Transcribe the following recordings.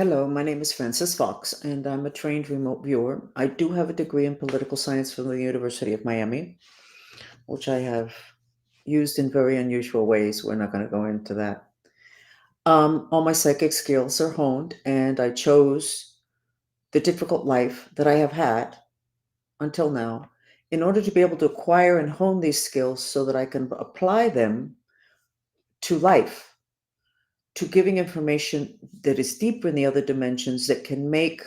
Hello, my name is Frances Fox, and I'm a trained remote viewer. I do have a degree in political science from the University of Miami, which I have used in very unusual ways. We're not going to go into that. All my psychic skills are honed, and I chose the difficult life that I have had until now in order to be able to acquire and hone these skills so that I can apply them to life, to giving information that is deeper in the other dimensions that can make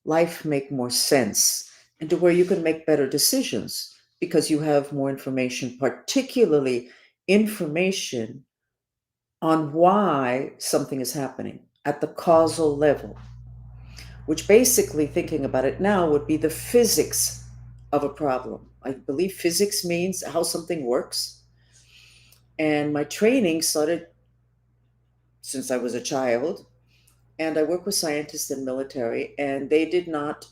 life make more sense and to where you can make better decisions because you have more information, particularly information on why something is happening at the causal level, which basically, thinking about it now, would be the physics of a problem. I believe physics means how something works. And my training started since I was a child, and I work with scientists and military, and they did not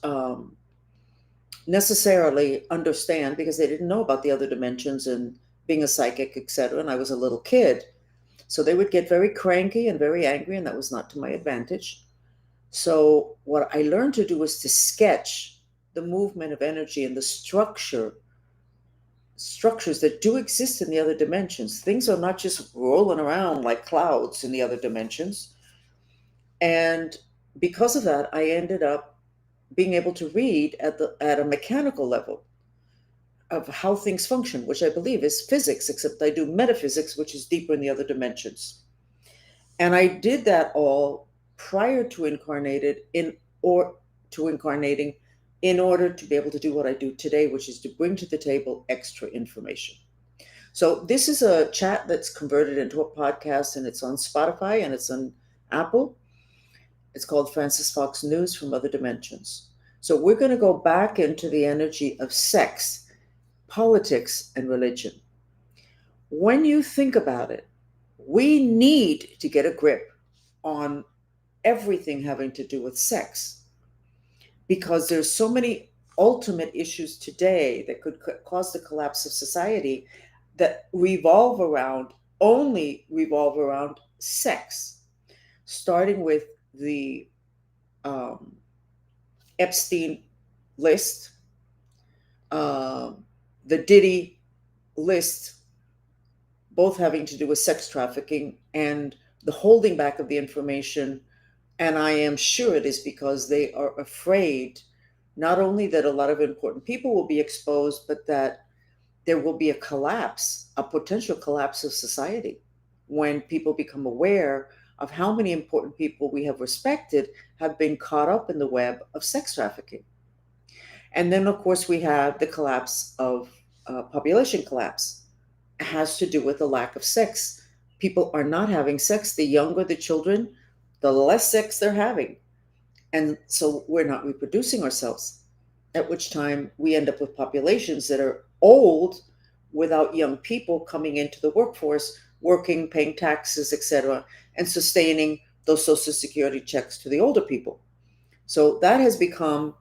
necessarily understand because they didn't know about the other dimensions and being a psychic, etc. And I was a little kid. So they would get very cranky and very angry, and that was not to my advantage. So what I learned to do was to sketch the movement of energy and the structures that do exist in the other dimensions. Things are not just rolling around like clouds in the other dimensions. And because of that, I ended up being able to read at a mechanical level of how things function, which I believe is physics, except I do metaphysics, which is deeper in the other dimensions. And I did that all prior to incarnating in order to be able to do what I do today, which is to bring to the table extra information. So this is a chat that's converted into a podcast, and it's on Spotify and it's on Apple. It's called Frances Fox News from Other Dimensions. So we're going to go back into the energy of sex, politics, and religion. When you think about it, we need to get a grip on everything having to do with sex because there's so many ultimate issues today that could cause the collapse of society that only revolve around sex, starting with the um, Epstein list, uh, the Diddy list, both having to do with sex trafficking and the holding back of the information. And I am sure it is because they are afraid not only that a lot of important people will be exposed, but that there will be a collapse, a potential collapse of society when people become aware of how many important people we have respected have been caught up in the web of sex trafficking. And then, of course, we have the collapse of population collapse. It has to do with the lack of sex. People are not having sex. The younger the children, the less sex they're having. And so we're not reproducing ourselves, at which time we end up with populations that are old without young people coming into the workforce, working, paying taxes, etc., and sustaining those Social Security checks to the older people. So that has become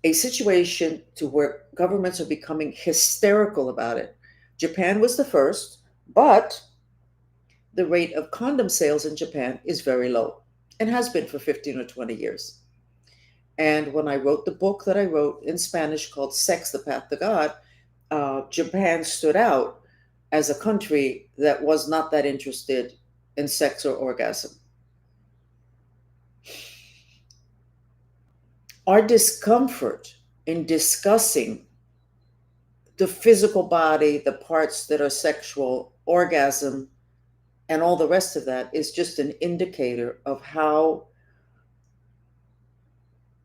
a situation to where governments are becoming hysterical about it. Japan was the first, but the rate of condom sales in Japan is very low and has been for 15 or 20 years. And when I wrote the book that I wrote in Spanish called Sex, the Path to God, Japan stood out as a country that was not that interested in sex or orgasm. Our discomfort in discussing the physical body, the parts that are sexual, orgasm, and all the rest of that is just an indicator of how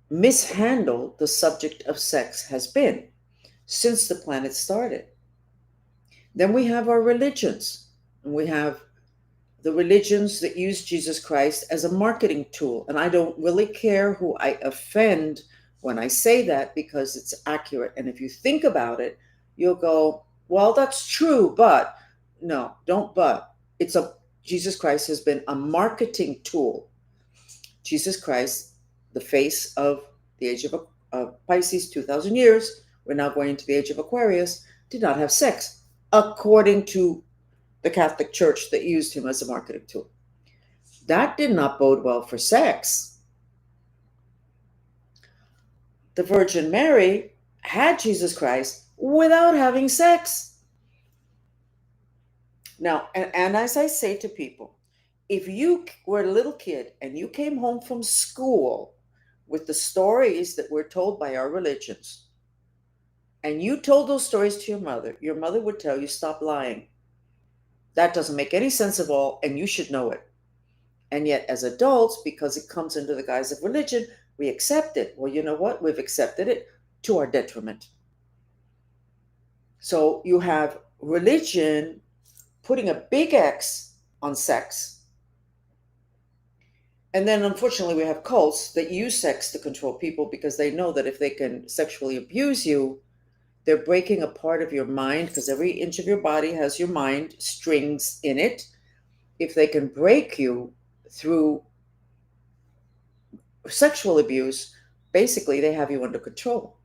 mishandled the subject of sex has been since the planet started. Then we have our religions, and we have the religions that use Jesus Christ as a marketing tool. And I don't really care who I offend when I say that because it's accurate. And if you think about it, you'll go, well, that's true, but no, don't but. Jesus Christ has been a marketing tool. Jesus Christ, the face of the age of Pisces, 2,000 years, we're now going into the age of Aquarius, did not have sex, according to the Catholic Church that used him as a marketing tool. That did not bode well for sex. The Virgin Mary had Jesus Christ without having sex. Now, and as I say to people, if you were a little kid and you came home from school with the stories that we're told by our religions, and you told those stories to your mother would tell you, stop lying. That doesn't make any sense at all, and you should know it. And yet, as adults, because it comes under the guise of religion, we accept it. Well, you know what? We've accepted it to our detriment. So you have religion putting a big X on sex. And then, unfortunately, we have cults that use sex to control people because they know that if they can sexually abuse you, they're breaking a part of your mind, because every inch of your body has your mind strings in it. If they can break you through sexual abuse, basically they have you under control.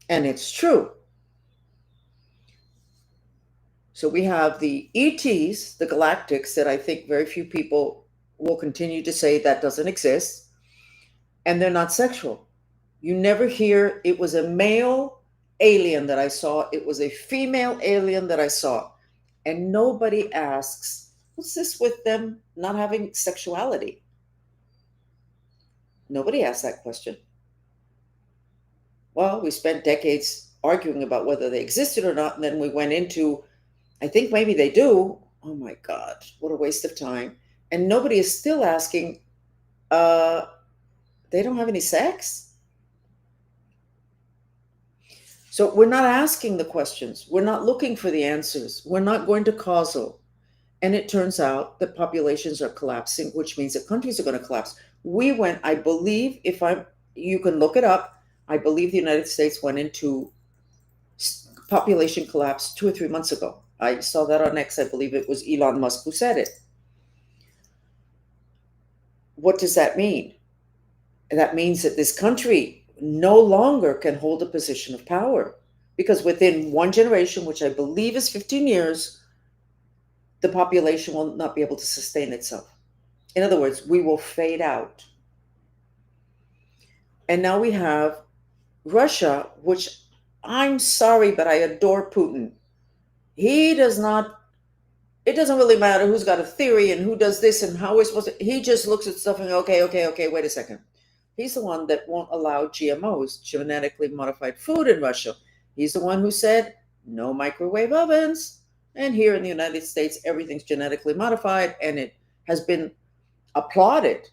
And it's true. So we have the ETs, the galactics, that I think very few people will continue to say that doesn't exist. And they're not sexual. You never hear it was a male alien that I saw, it was a female alien that I saw. And nobody asks, what's this with them not having sexuality? Nobody asks that question. Well, we spent decades arguing about whether they existed or not, and then we went into, I think maybe they do. Oh my God, what a waste of time. And nobody is still asking, they don't have any sex? So we're not asking the questions. We're not looking for the answers. We're not going to causal. And it turns out that populations are collapsing, which means that countries are going to collapse. We went, I believe, you can look it up, I believe the United States went into population collapse 2 or 3 months ago. I saw that on X. I believe it was Elon Musk who said it. What does that mean? That means that this country no longer can hold a position of power, because within one generation, which I believe is 15 years, the population will not be able to sustain itself. In other words, we will fade out. And now we have Russia, which, I'm sorry, but I adore Putin. He does not, it doesn't really matter who's got a theory and who does this and how we're supposed to, he just looks at stuff and okay, wait a second. He's the one that won't allow GMOs, genetically modified food, in Russia. He's the one who said no microwave ovens. And here in the United States, everything's genetically modified, and it has been applauded.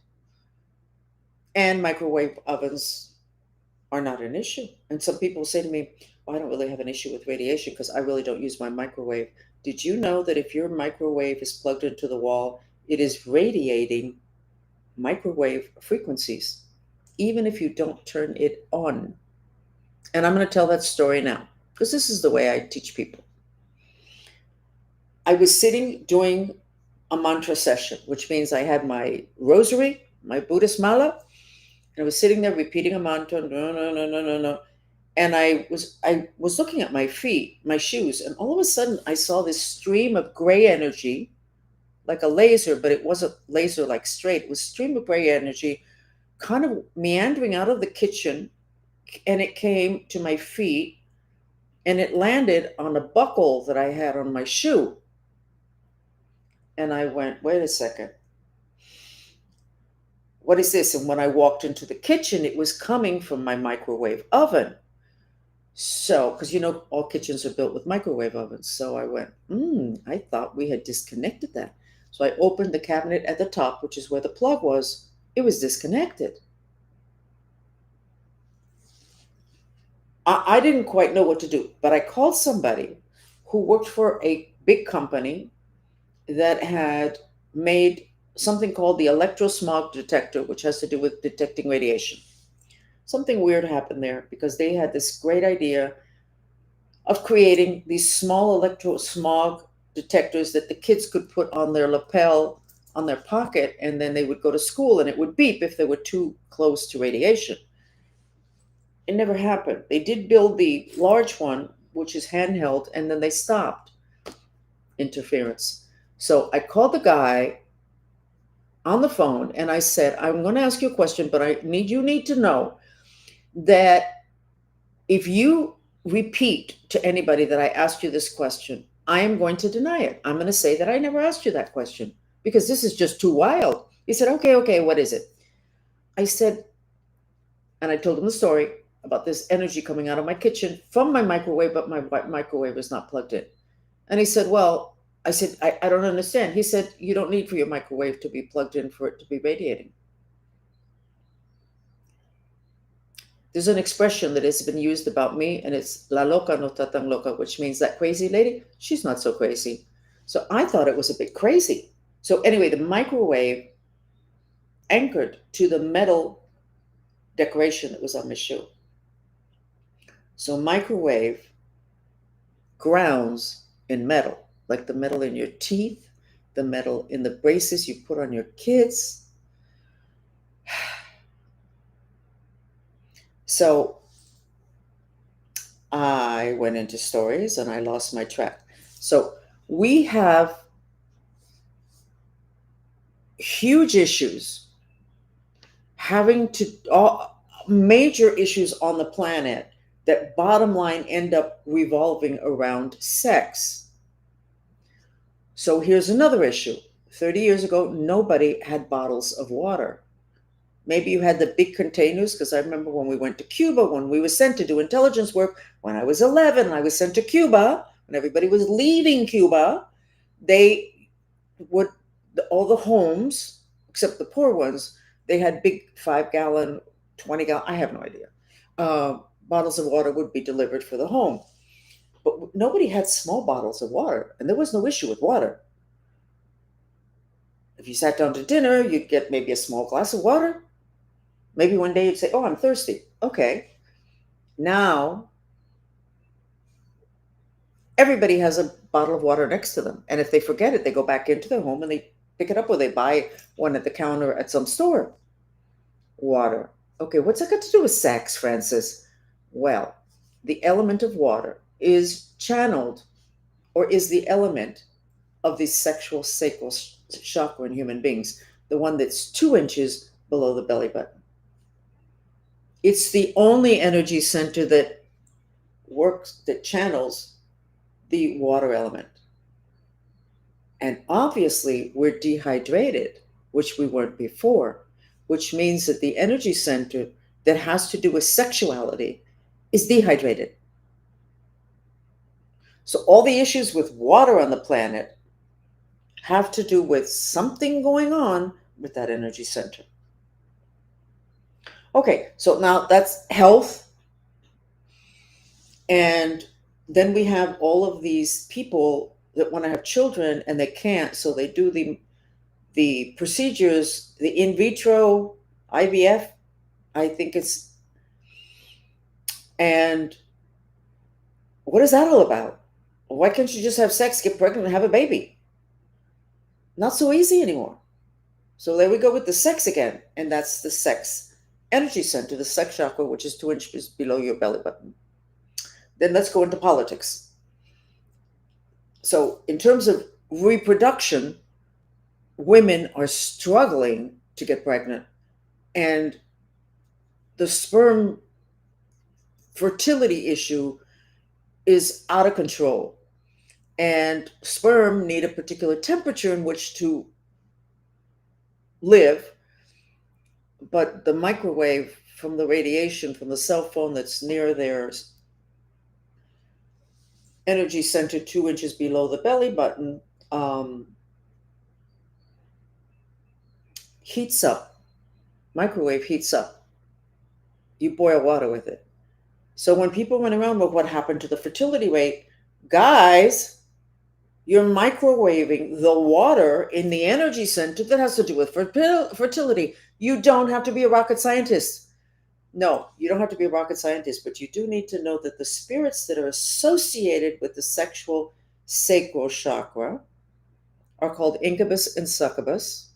And microwave ovens are not an issue. And some people say to me, well, I don't really have an issue with radiation because I really don't use my microwave. Did you know that if your microwave is plugged into the wall, it is radiating microwave frequencies, even if you don't turn it on? And I'm going to tell that story now, because this is the way I teach people. I was sitting doing a mantra session, which means I had my rosary, my Buddhist mala, and I was sitting there repeating a mantra, no, no, no, no, no, no. And I was looking at my feet, my shoes, and all of a sudden I saw this stream of gray energy, like a laser, but it wasn't laser like straight. It was a stream of gray energy kind of meandering out of the kitchen, and it came to my feet, and it landed on a buckle that I had on my shoe. And I went, wait a second. What is this? And when I walked into the kitchen, it was coming from my microwave oven. So, because all kitchens are built with microwave ovens. So I went, I thought we had disconnected that. So I opened the cabinet at the top, which is where the plug was. It was disconnected. I didn't quite know what to do, but I called somebody who worked for a big company that had made something called the electrosmog detector, which has to do with detecting radiation. Something weird happened there because they had this great idea of creating these small electrosmog detectors that the kids could put on their lapel, on their pocket, and then they would go to school and it would beep if they were too close to radiation. It never happened. They did build the large one, which is handheld, and then they stopped interference. So I called the guy, on the phone, and I said, I'm going to ask you a question, but you need to know that if you repeat to anybody that I asked you this question, I am going to deny it. I'm going to say that I never asked you that question because this is just too wild. He said, okay, okay, what is it? I said, and I told him the story about this energy coming out of my kitchen from my microwave, but my microwave was not plugged in. And he said, well, I said, I don't understand. He said, you don't need for your microwave to be plugged in for it to be radiating. There's an expression that has been used about me, and it's la loca no ta tan loca, which means that crazy lady, she's not so crazy. So I thought it was a bit crazy. So anyway, the microwave anchored to the metal decoration that was on my shoe. So microwave grounds in metal, like the metal in your teeth, the metal in the braces you put on your kids. So I went into stories and I lost my track. So we have huge issues having to all major issues on the planet that bottom line end up revolving around sex. So here's another issue. 30 years ago, nobody had bottles of water. Maybe you had the big containers, because I remember when we went to Cuba, when we were sent to do intelligence work, when I was 11, I was sent to Cuba, when everybody was leaving Cuba, they would, all the homes, except the poor ones, they had big 5-gallon, 20-gallon, I have no idea, bottles of water would be delivered for the home. But nobody had small bottles of water, and there was no issue with water. If you sat down to dinner, you'd get maybe a small glass of water. Maybe one day you'd say, oh, I'm thirsty. Okay. Now, everybody has a bottle of water next to them. And if they forget it, they go back into their home and they pick it up, or they buy one at the counter at some store. Water. Okay, what's that got to do with sex, Francis? Well, the element of water is channeled, or is the element of the sexual sacral chakra in human beings, the one that's 2 inches below the belly button. It's the only energy center that works, that channels the water element. And obviously, we're dehydrated, which we weren't before, which means that the energy center that has to do with sexuality is dehydrated. So all the issues with water on the planet have to do with something going on with that energy center. Okay, so now that's health. And then we have all of these people that want to have children and they can't, so they do the procedures, the in vitro IVF, I think it's, and what is that all about? Why can't you just have sex, get pregnant, and have a baby? Not so easy anymore. So there we go with the sex again, and that's the sex energy center, the sex chakra, which is 2 inches below your belly button. Then let's go into politics. So in terms of reproduction, women are struggling to get pregnant, and the sperm fertility issue is out of control. And sperm need a particular temperature in which to live, but the microwave from the radiation from the cell phone that's near their energy center 2 inches below the belly button heats up. Microwave heats up. You boil water with it. So when people went around, well, what happened to the fertility rate? Guys, you're microwaving the water in the energy center that has to do with fertility. You don't have to be a rocket scientist. No, you don't have to be a rocket scientist, but you do need to know that the spirits that are associated with the sexual sacral chakra are called incubus and succubus.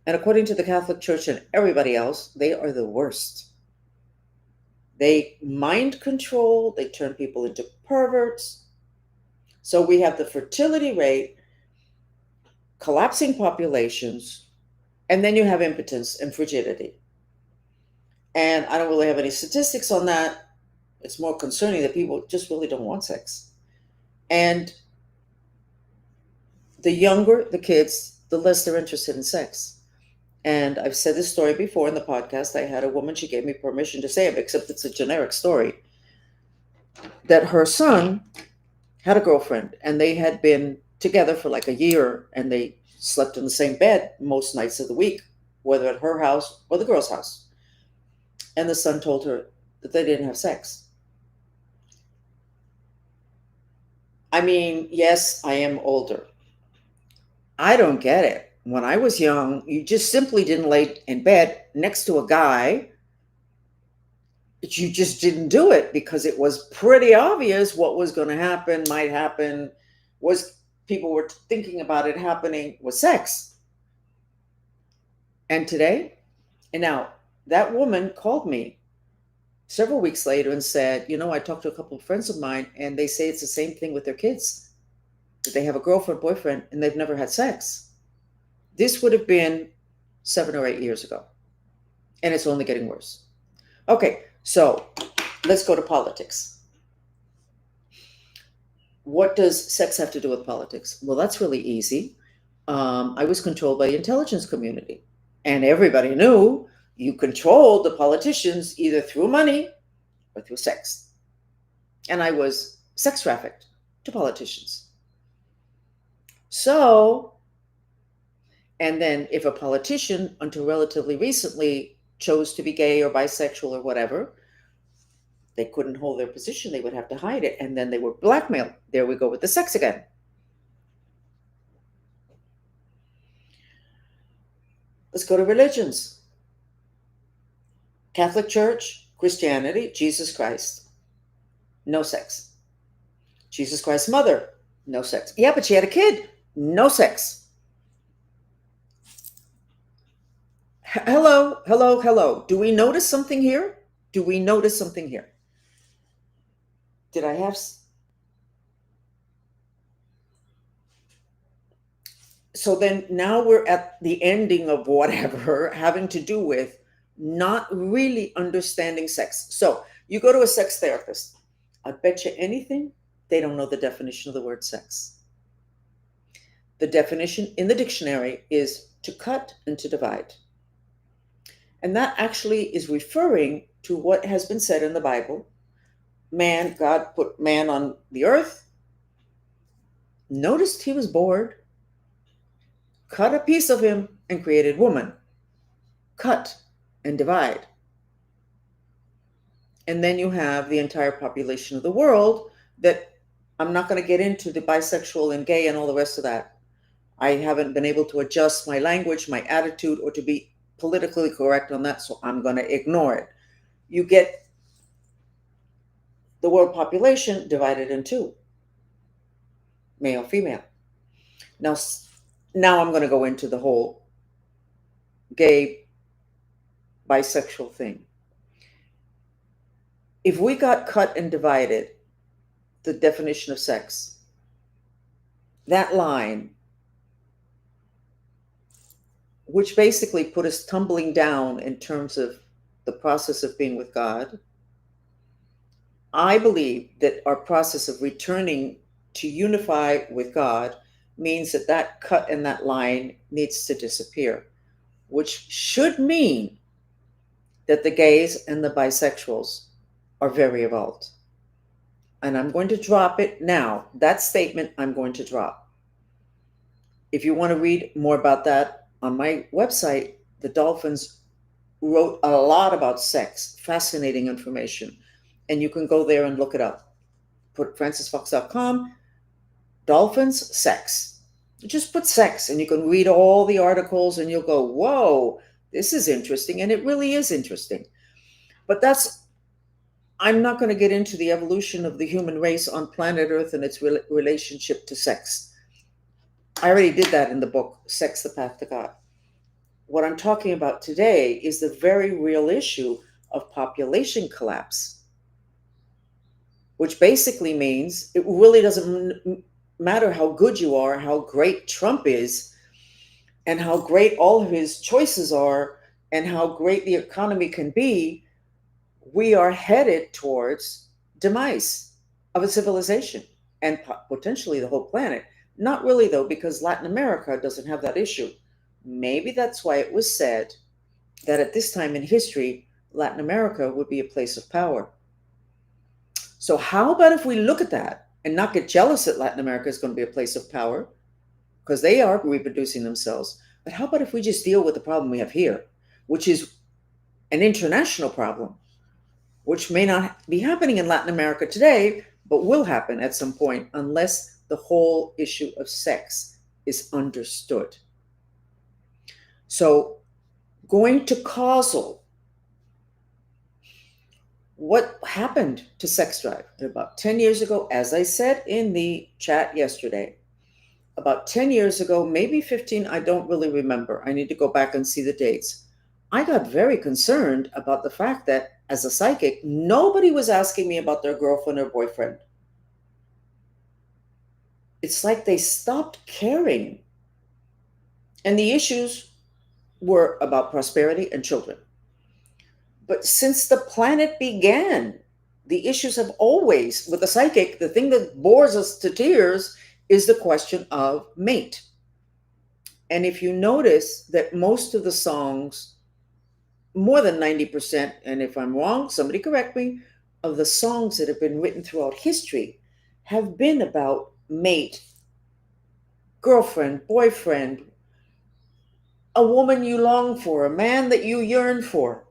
And according to the Catholic Church and everybody else, they are the worst. They mind control, they turn people into perverts. So we have the fertility rate, collapsing populations, And then you have impotence and frigidity. And I don't really have any statistics on that. It's more concerning that people just really don't want sex. And the younger the kids, the less they're interested in sex. And I've said this story before in the podcast. I had a woman, she gave me permission to say it, except it's a generic story, that her son had a girlfriend and they had been together for like a year and they slept in the same bed most nights of the week, whether at her house or the girl's house. And the son told her that they didn't have sex. I mean, yes, I am older. I don't get it. When I was young, you just simply didn't lay in bed next to a guy. But you just didn't do it because it was pretty obvious what was going to happen, might happen, was people were thinking about it happening, was sex. And today, and now that woman called me several weeks later and said, I talked to a couple of friends of mine and they say it's the same thing with their kids, that they have a girlfriend, boyfriend, and they've never had sex. This would have been 7 or 8 years ago. And it's only getting worse. Okay, so let's go to politics. What does sex have to do with politics? Well, that's really easy. I was controlled by the intelligence community. And everybody knew you controlled the politicians either through money or through sex. And I was sex trafficked to politicians. So, and then if a politician, until relatively recently, chose to be gay or bisexual or whatever, they couldn't hold their position. They would have to hide it. And then they were blackmailed. There we go with the sex again. Let's go to religions. Catholic Church, Christianity, Jesus Christ, no sex. Jesus Christ's mother, no sex. Yeah, but she had a kid, no sex. Hello, hello, hello. Do we notice something here? Do we notice something here? Did I have... So then now we're at the ending of whatever having to do with not really understanding sex. So you go to a sex therapist. I bet you anything, they don't know the definition of the word sex. The definition in the dictionary is to cut and to divide. And that actually is referring to what has been said in the Bible. Man, God put man on the earth, noticed he was bored, cut a piece of him and created woman. Cut and divide. And then you have the entire population of the world that I'm not going to get into the bisexual and gay and all the rest of that. I haven't been able to adjust my language, my attitude, or to be politically correct on that, so I'm going to ignore it. You get the world population divided in two, male, female. Now I'm going to go into the whole gay, bisexual thing. If we got cut and divided, the definition of sex, that line, which basically put us tumbling down in terms of the process of being with God, I believe that our process of returning to unify with God means that that cut and that line needs to disappear, which should mean that the gays and the bisexuals are very evolved. And I'm going to drop it now. That statement I'm going to drop. If you want to read more about that, on my website, the Dolphins wrote a lot about sex, fascinating information. And you can go there and look it up. Put francisfox.com, Dolphins, sex. Just put sex and you can read all the articles and you'll go, whoa, this is interesting. And it really is interesting. But I'm not going to get into the evolution of the human race on planet Earth and its relationship to sex. I already did that in the book, Sex, the Path to God. What I'm talking about today is the very real issue of population collapse, which basically means it really doesn't matter how good you are, how great Trump is, and how great all of his choices are and how great the economy can be, we are headed towards demise of a civilization and potentially the whole planet. Not really, though, because Latin America doesn't have that issue. Maybe that's why it was said that at this time in history, Latin America would be a place of power. So, how about if we look at that and not get jealous that Latin America is going to be a place of power, because they are reproducing themselves? But how about if we just deal with the problem we have here, which is an international problem, which may not be happening in Latin America today, but will happen at some point unless the whole issue of sex is understood. So, going to causal, what happened to sex drive? About 10 years ago, as I said in the chat yesterday, about 10 years ago, maybe 15, I don't really remember. I need to go back and see the dates. I got very concerned about the fact that as a psychic, nobody was asking me about their girlfriend or boyfriend. It's like they stopped caring. And the issues were about prosperity and children. But since the planet began, the issues have always, with the psychic, the thing that bores us to tears is the question of mate. And if you notice that most of the songs, more than 90%, and if I'm wrong, somebody correct me, of the songs that have been written throughout history have been about mate, girlfriend, boyfriend, a woman you long for, a man that you yearn for.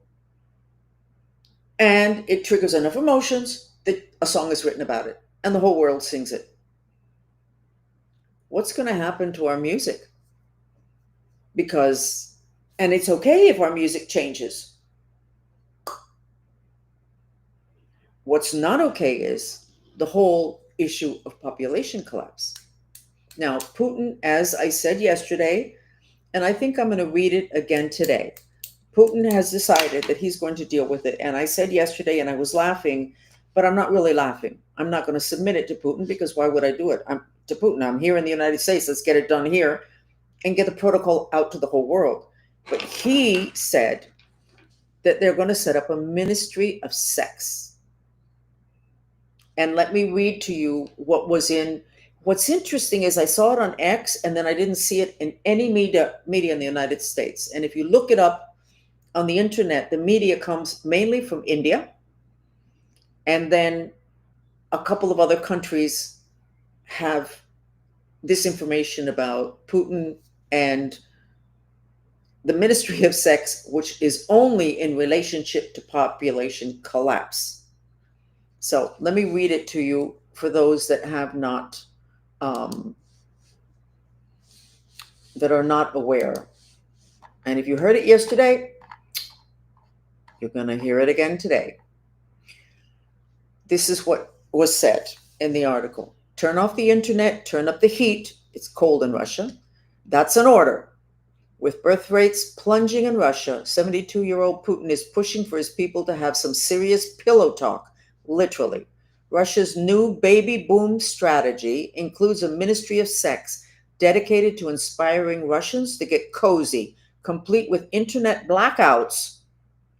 And it triggers enough emotions that a song is written about it, and the whole world sings it. What's going to happen to our music? Because, and it's okay if our music changes. What's not okay is the whole issue of population collapse. Now, Putin, as I said yesterday, and I think I'm going to read it again today, Putin has decided that he's going to deal with it. And I said yesterday, and I was laughing, but I'm not really laughing. I'm not going to submit it to Putin, because why would I do it? To Putin, I'm here in the United States. Let's get it done here and get the protocol out to the whole world. But he said that they're going to set up a ministry of sex. And let me read to you what was in. What's interesting is I saw it on X, and then I didn't see it in any media in the United States. And if you look it up on the internet, the media comes mainly from India, and then a couple of other countries have this information about Putin and the Ministry of Sex, which is only in relationship to population collapse. So let me read it to you for those that have not, that are not aware. And if you heard it yesterday, you're going to hear it again today. This is what was said in the article. Turn off the internet, turn up the heat. It's cold in Russia. That's an order. With birth rates plunging in Russia, 72-year-old Putin is pushing for his people to have some serious pillow talk, literally. Russia's new baby boom strategy includes a ministry of sex dedicated to inspiring Russians to get cozy, complete with internet blackouts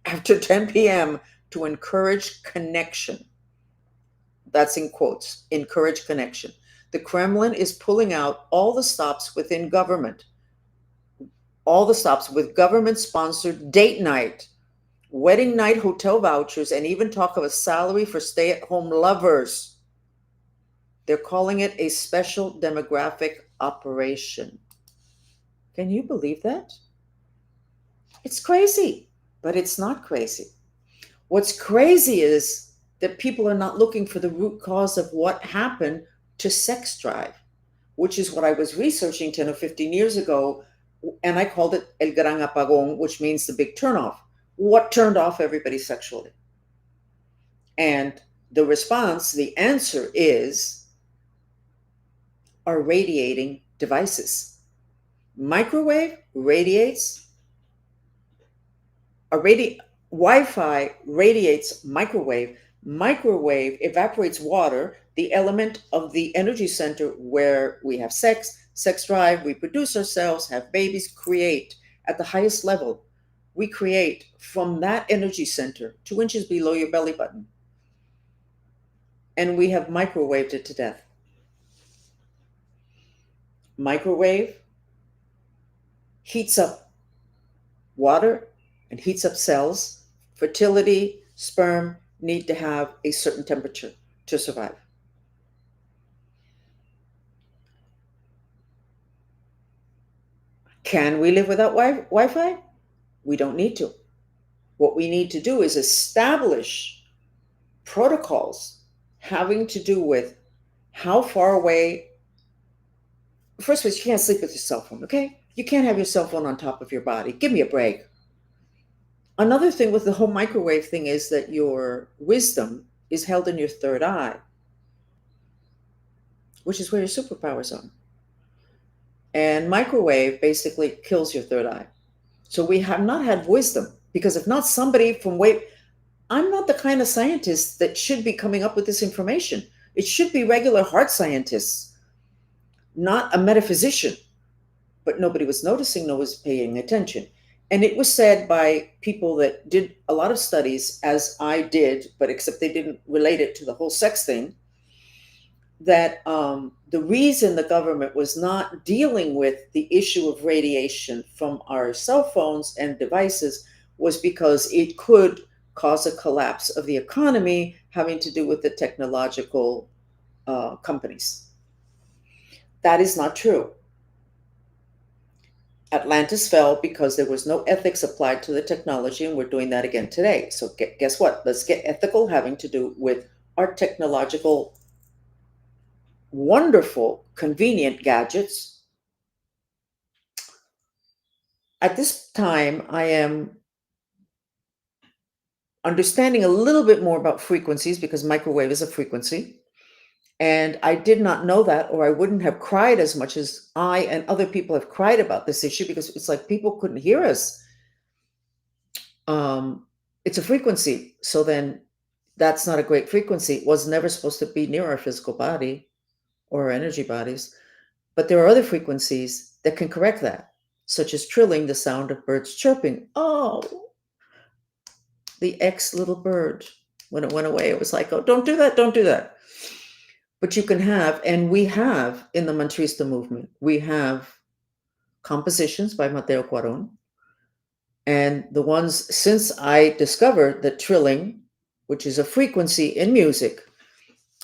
after 10 p.m. to encourage connection. That's in quotes, encourage connection. The Kremlin is pulling out all the stops within government, all the stops with government-sponsored date night, wedding night hotel vouchers, and even talk of a salary for stay-at-home lovers. They're calling it a special demographic operation. Can you believe that? It's crazy, but it's not crazy. What's crazy is that people are not looking for the root cause of what happened to sex drive, which is what I was researching 10 or 15 years ago, and I called it El Gran Apagón, which means the big turnoff. What turned off everybody sexually? And the response, the answer is our radiating devices. Microwave radiates, Wi-Fi radiates microwave. Microwave evaporates water. the element of the energy center where we have sex, sex drive, we produce ourselves, have babies, create at the highest level. We create from that energy center 2 inches below your belly button. And we have microwaved it to death. Microwave heats up water and heats up cells. Fertility, sperm need to have a certain temperature to survive. Can we live without Wi-Fi? We don't need to. What we need to do is establish protocols having to do with how far away. First of all, you can't sleep with your cell phone, okay? You can't have your cell phone on top of your body. Give me a break. Another thing with the whole microwave thing is that your wisdom is held in your third eye, which is where your superpowers are. And microwave basically kills your third eye. So we have not had wisdom, because if not somebody from way, I'm not the kind of scientist that should be coming up with this information. It should be regular heart scientists, not a metaphysician. But nobody was noticing, no one was paying attention. And it was said by people that did a lot of studies, as I did, but except they didn't relate it to the whole sex thing, that the reason the government was not dealing with the issue of radiation from our cell phones and devices was because it could cause a collapse of the economy having to do with the technological companies. That is not true. Atlantis fell because there was no ethics applied to the technology, and we're doing that again today. So guess what? Let's get ethical, having to do with our technological, wonderful, convenient gadgets. At this time, I am understanding a little bit more about frequencies, because microwave is a frequency. And I did not know that, or I wouldn't have cried as much as I and other people have cried about this issue, because it's like people couldn't hear us. It's a frequency. So then that's not a great frequency. It was never supposed to be near our physical body or our energy bodies. But there are other frequencies that can correct that, such as trilling, the sound of birds chirping. Oh, the ex little bird. When it went away, it was like, oh, don't do that, don't do that. But you can have, and we have in the Mantrista movement, we have compositions by Mateo Cuaron. And the ones, since I discovered that trilling, which is a frequency in music,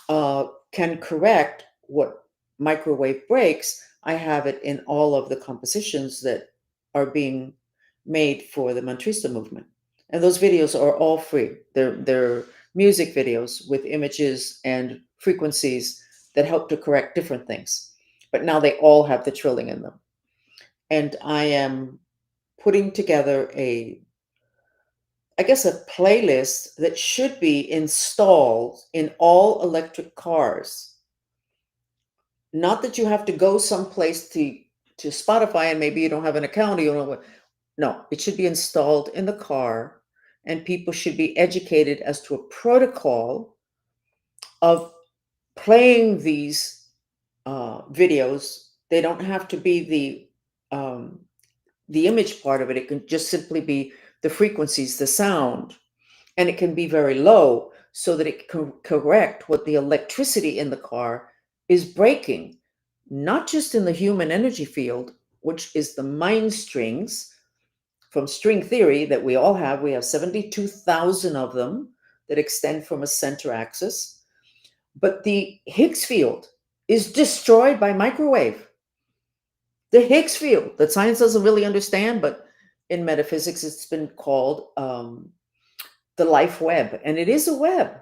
can correct what microwave breaks, I have it in all of the compositions that are being made for the Mantrista movement. And those videos are all free. They're music videos with images and frequencies that help to correct different things. But now they all have the trilling in them. And I am putting together a playlist that should be installed in all electric cars. Not that you have to go someplace to Spotify and maybe you don't have an account, or you don't know what. No, it should be installed in the car, and people should be educated as to a protocol of playing these videos. They don't have to be the image part of it. It can just simply be the frequencies, the sound, and it can be very low so that it can correct what the electricity in the car is breaking, not just in the human energy field, which is the mind strings from string theory that we all have. We have 72,000 of them that extend from a center axis. But the Higgs field is destroyed by microwave. The Higgs field that science doesn't really understand, but in metaphysics, it's been called the life web. And it is a web.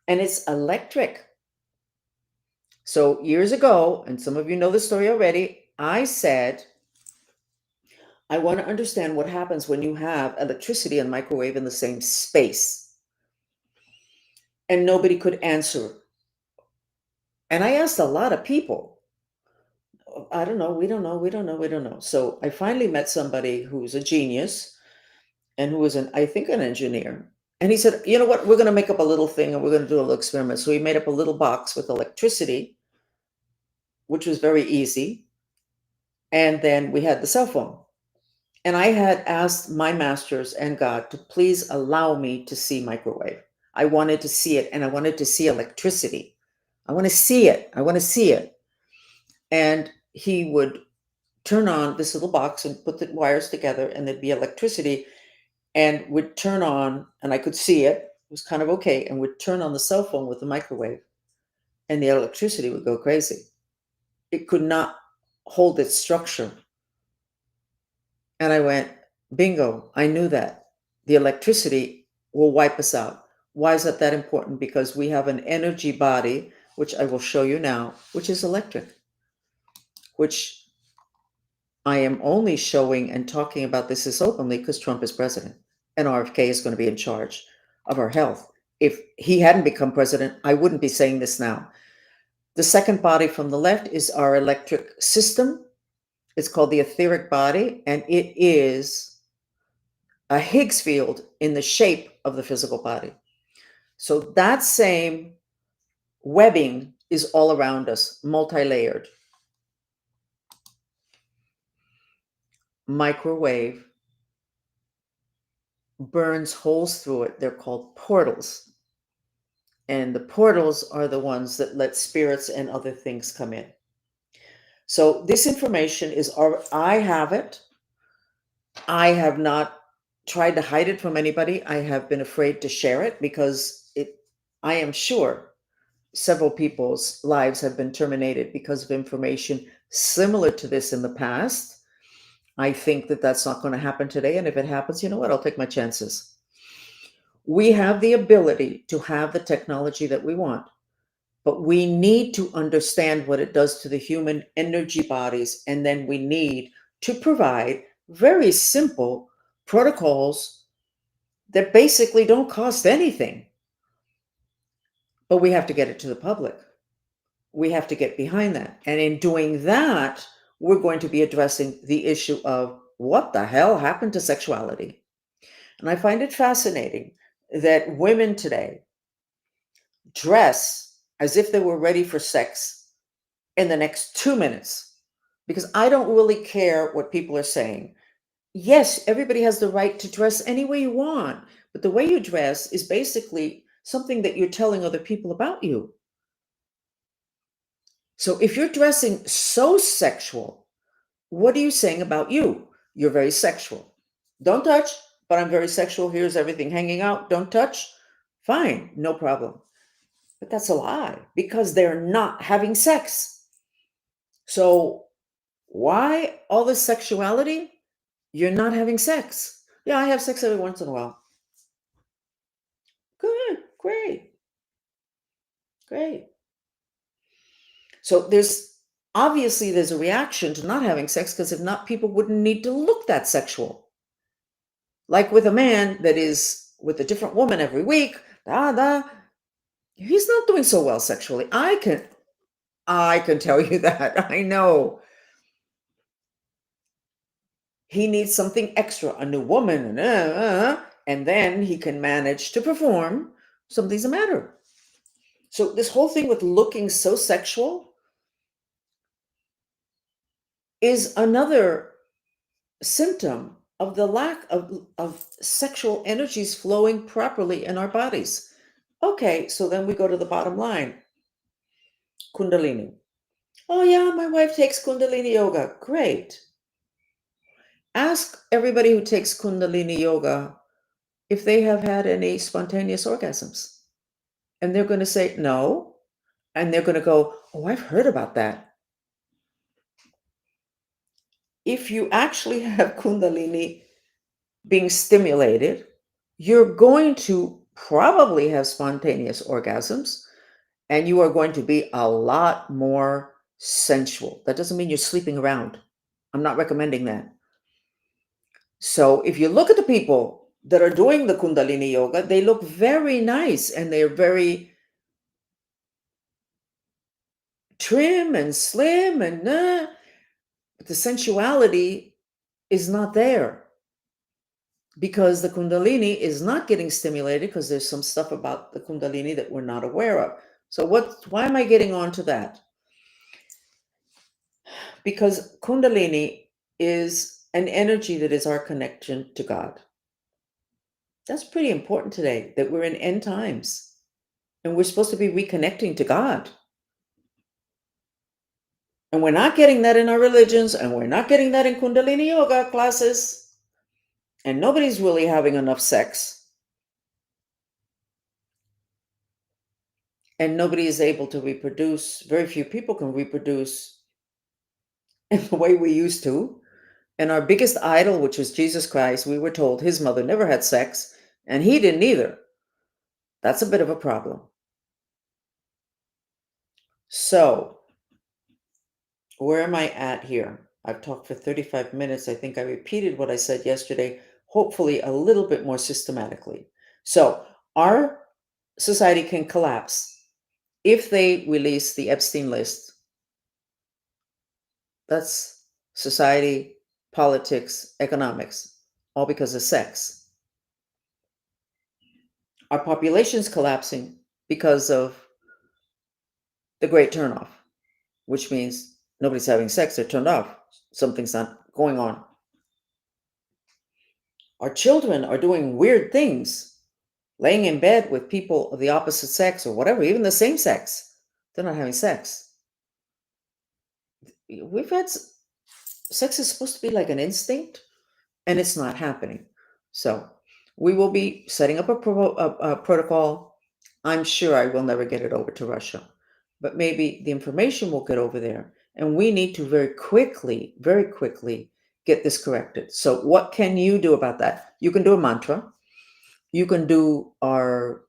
And it's electric. So years ago, and some of you know the story already, I said, I want to understand what happens when you have electricity and microwave in the same space. And nobody could answer. And I asked a lot of people. I don't know, we don't know. So I finally met somebody who's a genius and who was I think an engineer. And he said, you know what? We're going to make up a little thing and we're going to do a little experiment. So he made up a little box with electricity, which was very easy. And then we had the cell phone. And I had asked my masters and God to please allow me to see microwave. I wanted to see it, and I wanted to see electricity. I want to see it. I want to see it. And he would turn on this little box and put the wires together, and there'd be electricity, and would turn on, and I could see it. It was kind of okay, and would turn on the cell phone with the microwave, and the electricity would go crazy. It could not hold its structure. And I went, bingo, I knew that. The electricity will wipe us out. Why is that important? Because we have an energy body, which I will show you now, which is electric, which I am only showing and talking about this openly because Trump is president and RFK is going to be in charge of our health. If he hadn't become president, I wouldn't be saying this now. The second body from the left is our electric system. It's called the etheric body, and it is a Higgs field in the shape of the physical body. So that same webbing is all around us, multi-layered. Microwave burns holes through it. They're called portals. And the portals are the ones that let spirits and other things come in. So this information is, I have it. I have not tried to hide it from anybody. I have been afraid to share it because I am sure several people's lives have been terminated because of information similar to this in the past. I think that that's not going to happen today. And if it happens, you know what? I'll take my chances. We have the ability to have the technology that we want, but we need to understand what it does to the human energy bodies. And then we need to provide very simple protocols that basically don't cost anything. But we have to get it to the public. We have to get behind that. And in doing that, we're going to be addressing the issue of what the hell happened to sexuality. And I find it fascinating that women today dress as if they were ready for sex in the next 2 minutes, because I don't really care what people are saying. Yes, everybody has the right to dress any way you want, but the way you dress is basically something that you're telling other people about you. So if you're dressing so sexual, what are you saying about you? You're very sexual. Don't touch, but I'm very sexual. Here's everything hanging out. Don't touch. Fine, no problem. But that's a lie because they're not having sex. So why all this sexuality? You're not having sex. Yeah, I have sex every once in a while. Good, great, great. So there's a reaction to not having sex because if not, people wouldn't need to look that sexual. Like with a man that is with a different woman every week, he's not doing so well sexually. I can tell you that. I know. He needs something extra, a new woman, and then he can manage to perform. Something's the matter. So this whole thing with looking so sexual is another symptom of the lack of sexual energies flowing properly in our bodies. Okay, so then we go to the bottom line. Kundalini. Oh yeah, my wife takes Kundalini yoga. Great. Ask everybody who takes Kundalini yoga if they have had any spontaneous orgasms. And they're going to say no. And they're going to go, oh, I've heard about that. If you actually have Kundalini being stimulated, you're going to probably have spontaneous orgasms and you are going to be a lot more sensual. That doesn't mean you're sleeping around. I'm not recommending that. So if you look at the people that are doing the Kundalini yoga, they look very nice and they're very trim and slim but the sensuality is not there. because the Kundalini is not getting stimulated because there's some stuff about the Kundalini that we're not aware of. So why am I getting onto that? Because Kundalini is an energy that is our connection to God. That's pretty important today, that we're in end times and we're supposed to be reconnecting to God. And we're not getting that in our religions, and we're not getting that in Kundalini yoga classes. And nobody's really having enough sex. And nobody is able to reproduce. Very few people can reproduce in the way we used to. And our biggest idol, which was Jesus Christ, we were told his mother never had sex, and he didn't either. That's a bit of a problem. So, where am I at here? I've talked for 35 minutes. I think I repeated what I said yesterday, hopefully a little bit more systematically. So, our society can collapse if they release the Epstein list. That's society, politics, economics, all because of sex. Our population's collapsing because of the great turnoff, which means nobody's having sex, they're turned off. Something's not going on. Our children are doing weird things, laying in bed with people of the opposite sex or whatever, even the same sex. They're not having sex. We've had sex is supposed to be like an instinct, and it's not happening. So we will be setting up a protocol. I'm sure I will never get it over to Russia, but maybe the information will get over there. And we need to very quickly get this corrected. So what can you do about that? You can do a mantra. You can do our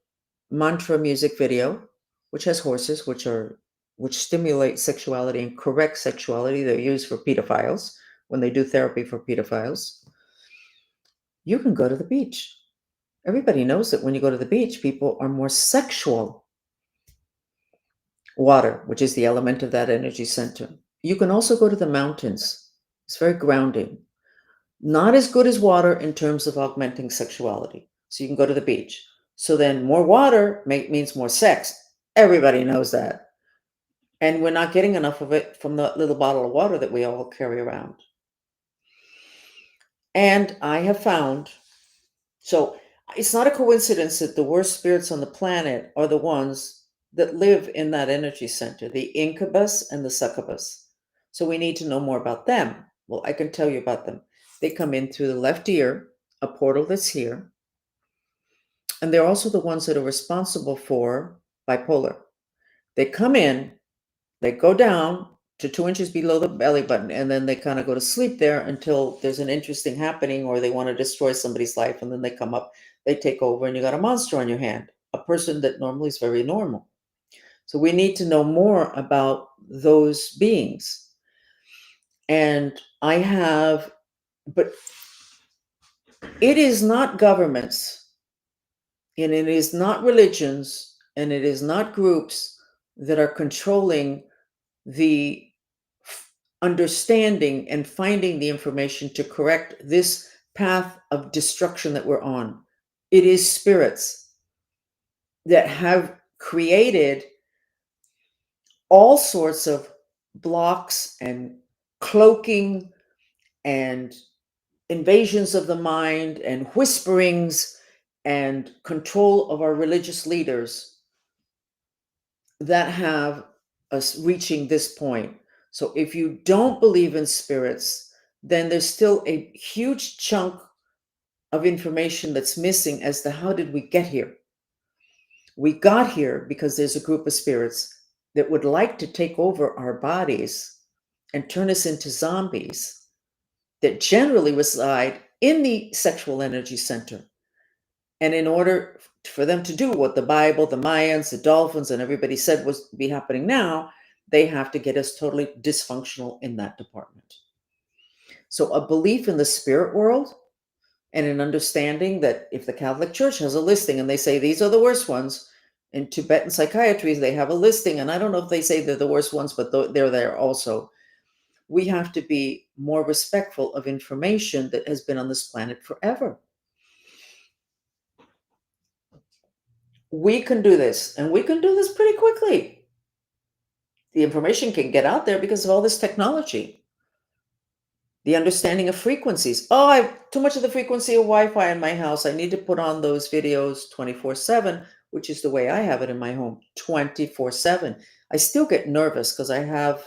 mantra music video, which has horses, which stimulate sexuality and correct sexuality. They're used for pedophiles when they do therapy for pedophiles. You can go to the beach. Everybody knows that when you go to the beach, people are more sexual. Water, which is the element of that energy center. You can also go to the mountains. It's very grounding. Not as good as water in terms of augmenting sexuality. So you can go to the beach. So then more water means more sex. Everybody knows that. And we're not getting enough of it from the little bottle of water that we all carry around. And I have found, so it's not a coincidence that the worst spirits on the planet are the ones that live in that energy center, the incubus and the succubus. So we need to know more about them. Well, I can tell you about them. They come in through the left ear, a portal that's here. And they're also the ones that are responsible for bipolar. They come in, they go down to 2 inches below the belly button, and then they kind of go to sleep there until there's an interesting happening or they want to destroy somebody's life. And then they come up, they take over, and you got a monster on your hand, a person that normally is very normal. So we need to know more about those beings. And but it is not governments, and it is not religions, and it is not groups that are controlling the understanding and finding the information to correct this path of destruction that we're on. It is spirits that have created all sorts of blocks and cloaking and invasions of the mind and whisperings and control of our religious leaders that have us reaching this point. So if you don't believe in spirits, then there's still a huge chunk of information that's missing as to how did we get here. We got here because there's a group of spirits that would like to take over our bodies and turn us into zombies that generally reside in the sexual energy center. And in order for them to do what the Bible, the Mayans, the dolphins, and everybody said was be happening now, they have to get us totally dysfunctional in that department. So a belief in the spirit world and an understanding that if the Catholic Church has a listing and they say these are the worst ones, in Tibetan psychiatry, they have a listing, and I don't know if they say they're the worst ones, but they're there also. We have to be more respectful of information that has been on this planet forever. we can do this, and we can do this pretty quickly. The information can get out there because of all this technology. The understanding of frequencies. Oh, I have too much of the frequency of Wi-Fi in my house. I need to put on those videos 24/7, which is the way I have it in my home, 24/7. I still get nervous because I have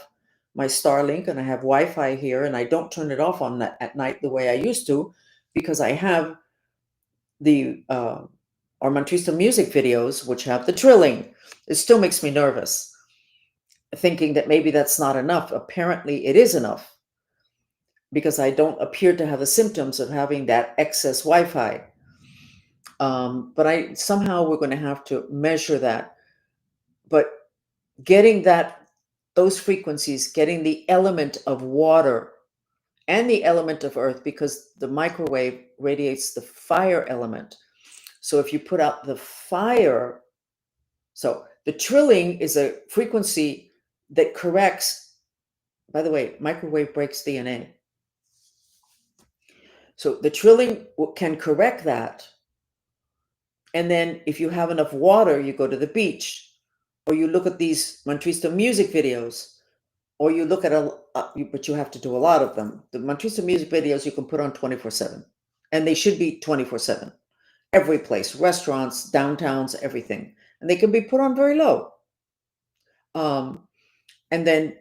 my Starlink and I have Wi-Fi here, and I don't turn it off on that at night the way I used to, because I have the Armantista music videos, which have the trilling. It still makes me nervous, thinking that maybe that's not enough. Apparently, it is enough, because I don't appear to have the symptoms of having that excess Wi-Fi. But I somehow we're going to have to measure that. But getting those frequencies, getting the element of water and the element of earth, because the microwave radiates the fire element. So if you put out the fire, so the trilling is a frequency that corrects, by the way, microwave breaks DNA. So the trilling can correct that. And then if you have enough water, you go to the beach, or you look at these Mantrista music videos, or you look at but you have to do a lot of them. The Mantrista music videos you can put on 24/7, and they should be 24/7. Every place, restaurants, downtowns, everything. And they can be put on very low. And then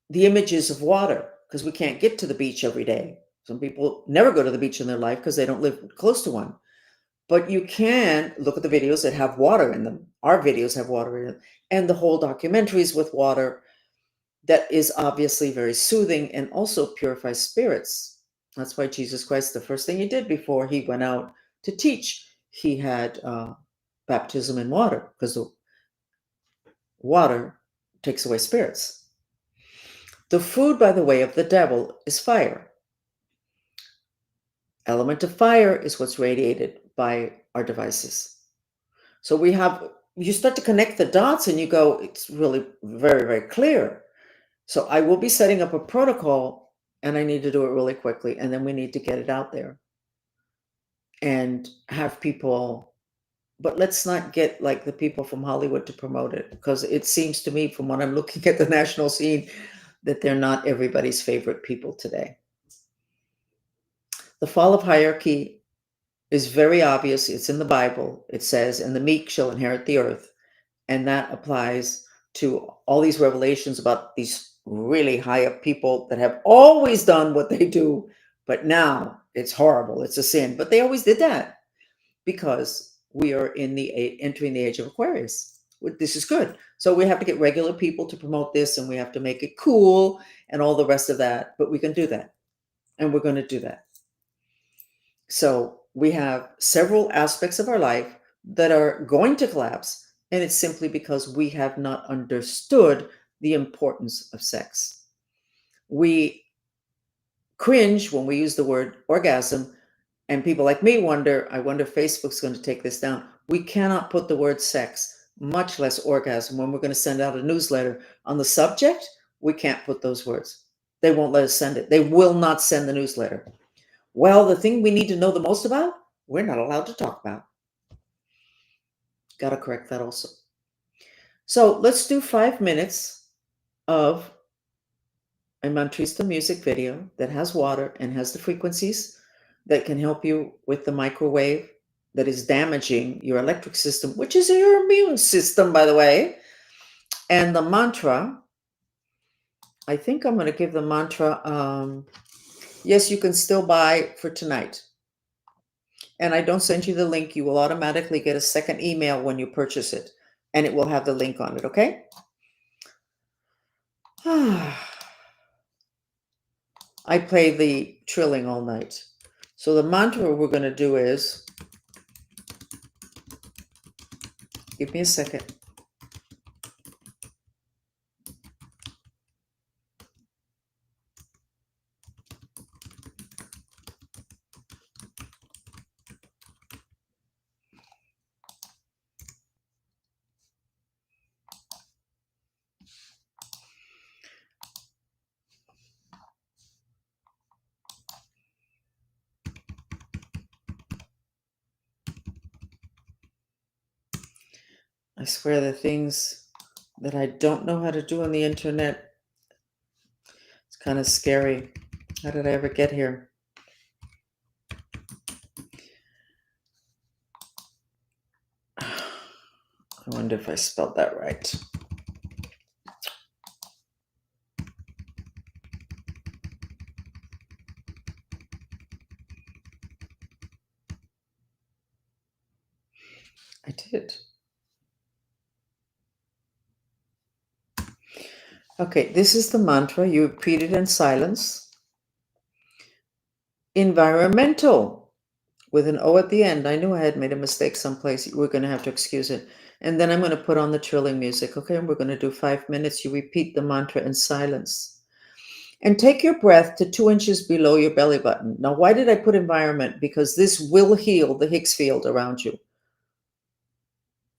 the images of water, because we can't get to the beach every day. Some people never go to the beach in their life because they don't live close to one. But you can look at the videos that have water in them. Our videos have water in them. And the whole documentaries with water, that is obviously very soothing and also purifies spirits. That's why Jesus Christ, the first thing he did before he went out to teach, he had baptism in water, because the water takes away spirits. The food, by the way, of the devil is fire. Element of fire is what's radiated by our devices. So you start to connect the dots and you go, it's really very, very clear. So I will be setting up a protocol, and I need to do it really quickly. And then we need to get it out there and have people, but let's not get like the people from Hollywood to promote it, because it seems to me, from what I'm looking at the national scene, that they're not everybody's favorite people today. The fall of hierarchy is very obvious. It's in the Bible. It says, and the meek shall inherit the earth. And that applies to all these revelations about these really high up people that have always done what they do, but now it's horrible. It's a sin. But they always did that, because we are entering the age of Aquarius. This is good. So we have to get regular people to promote this, and we have to make it cool and all the rest of that. But we can do that. And we're going to do that. So we have several aspects of our life that are going to collapse, and it's simply because we have not understood the importance of sex. We cringe when we use the word orgasm, and people like me I wonder if Facebook's going to take this down. We cannot put the word sex, much less orgasm, when we're going to send out a newsletter on the subject. We can't put those words. They won't let us send it. They will not send the newsletter. Well, the thing we need to know the most about, we're not allowed to talk about. Got to correct that also. So let's do 5 minutes of a Mantrista music video that has water and has the frequencies that can help you with the microwave that is damaging your electric system, which is your immune system, by the way. And the mantra, I think I'm going to give the mantra, yes, you can still buy for tonight. And I don't send you the link. You will automatically get a second email when you purchase it, and it will have the link on it, okay? I play the trilling all night. So the mantra we're going to do is, give me a second. I swear the things that I don't know how to do on the internet, it's kind of scary. How did I ever get here? I wonder if I spelled that right. I did. Okay, this is the mantra. You repeat it in silence. Environmental with an O at the end. I knew I had made a mistake someplace. We're going to have to excuse it. And then I'm going to put on the trilling music. Okay, and we're going to do 5 minutes. You repeat the mantra in silence. And take your breath to 2 inches below your belly button. Now, why did I put environment? Because this will heal the Higgs field around you.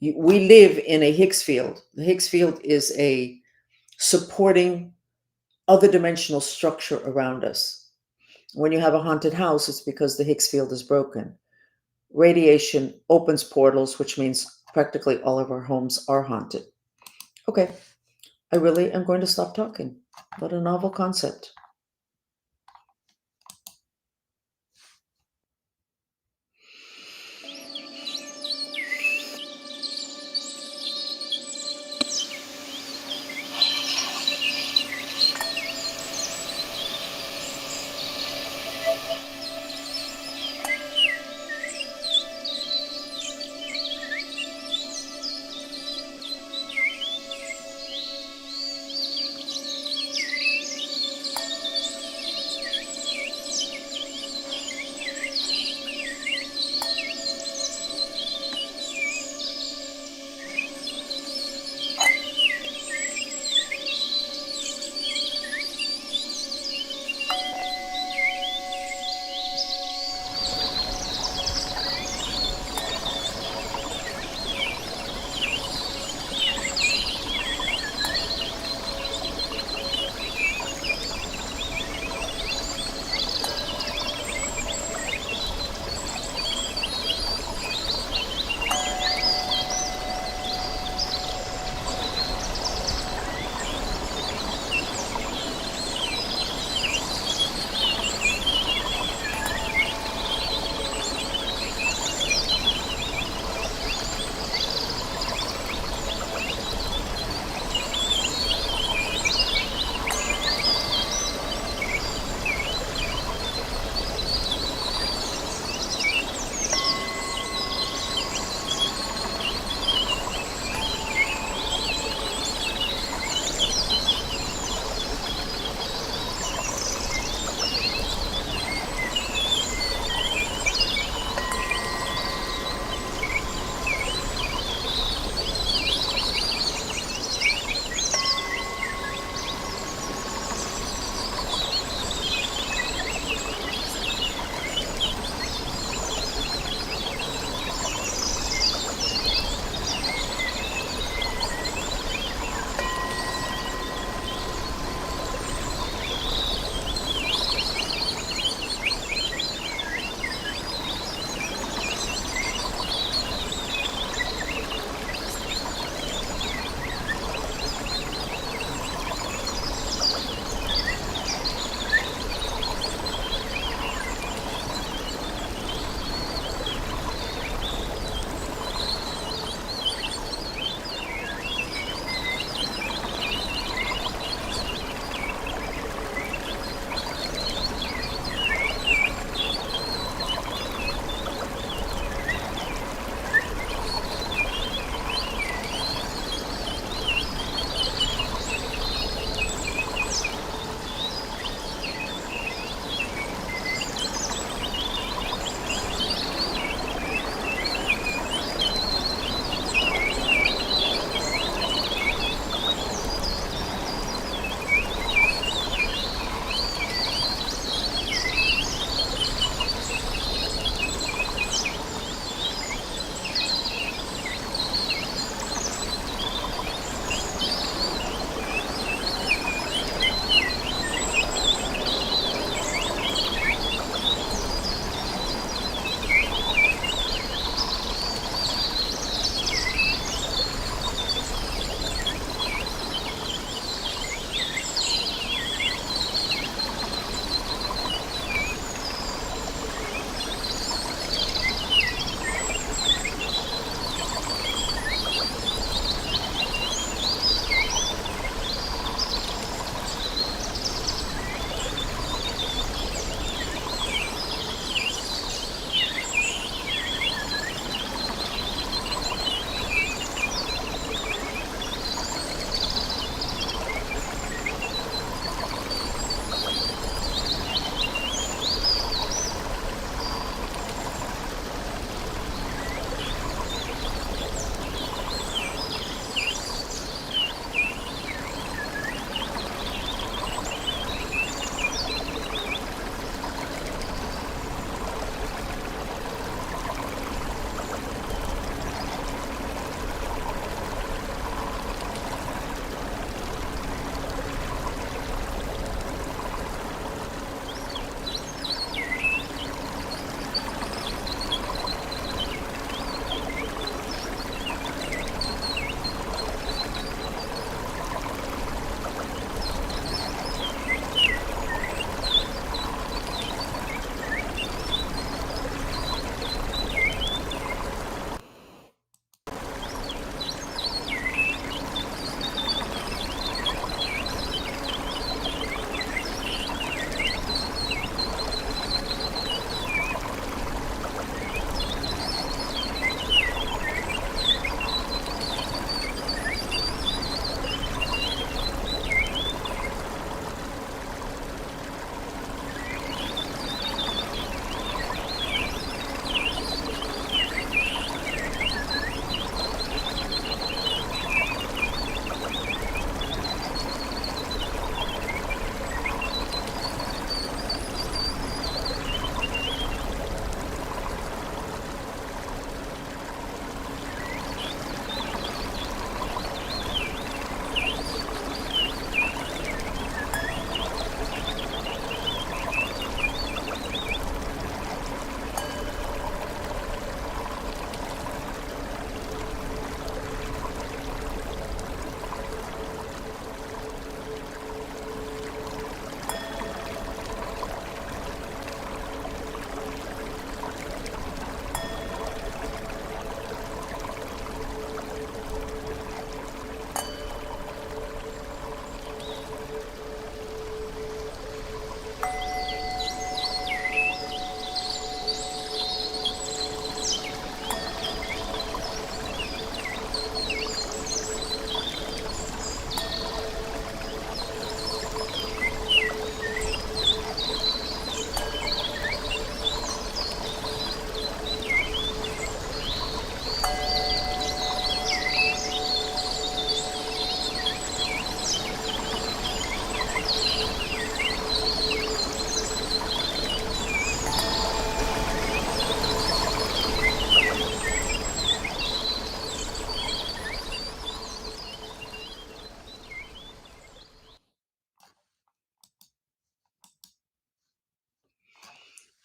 We live in a Higgs field. The Higgs field is a supporting other dimensional structure around us. When you have a haunted house, it's because the Higgs field is broken. Radiation opens portals, which means practically all of our homes are haunted. Okay, I really am going to stop talking. What a novel concept.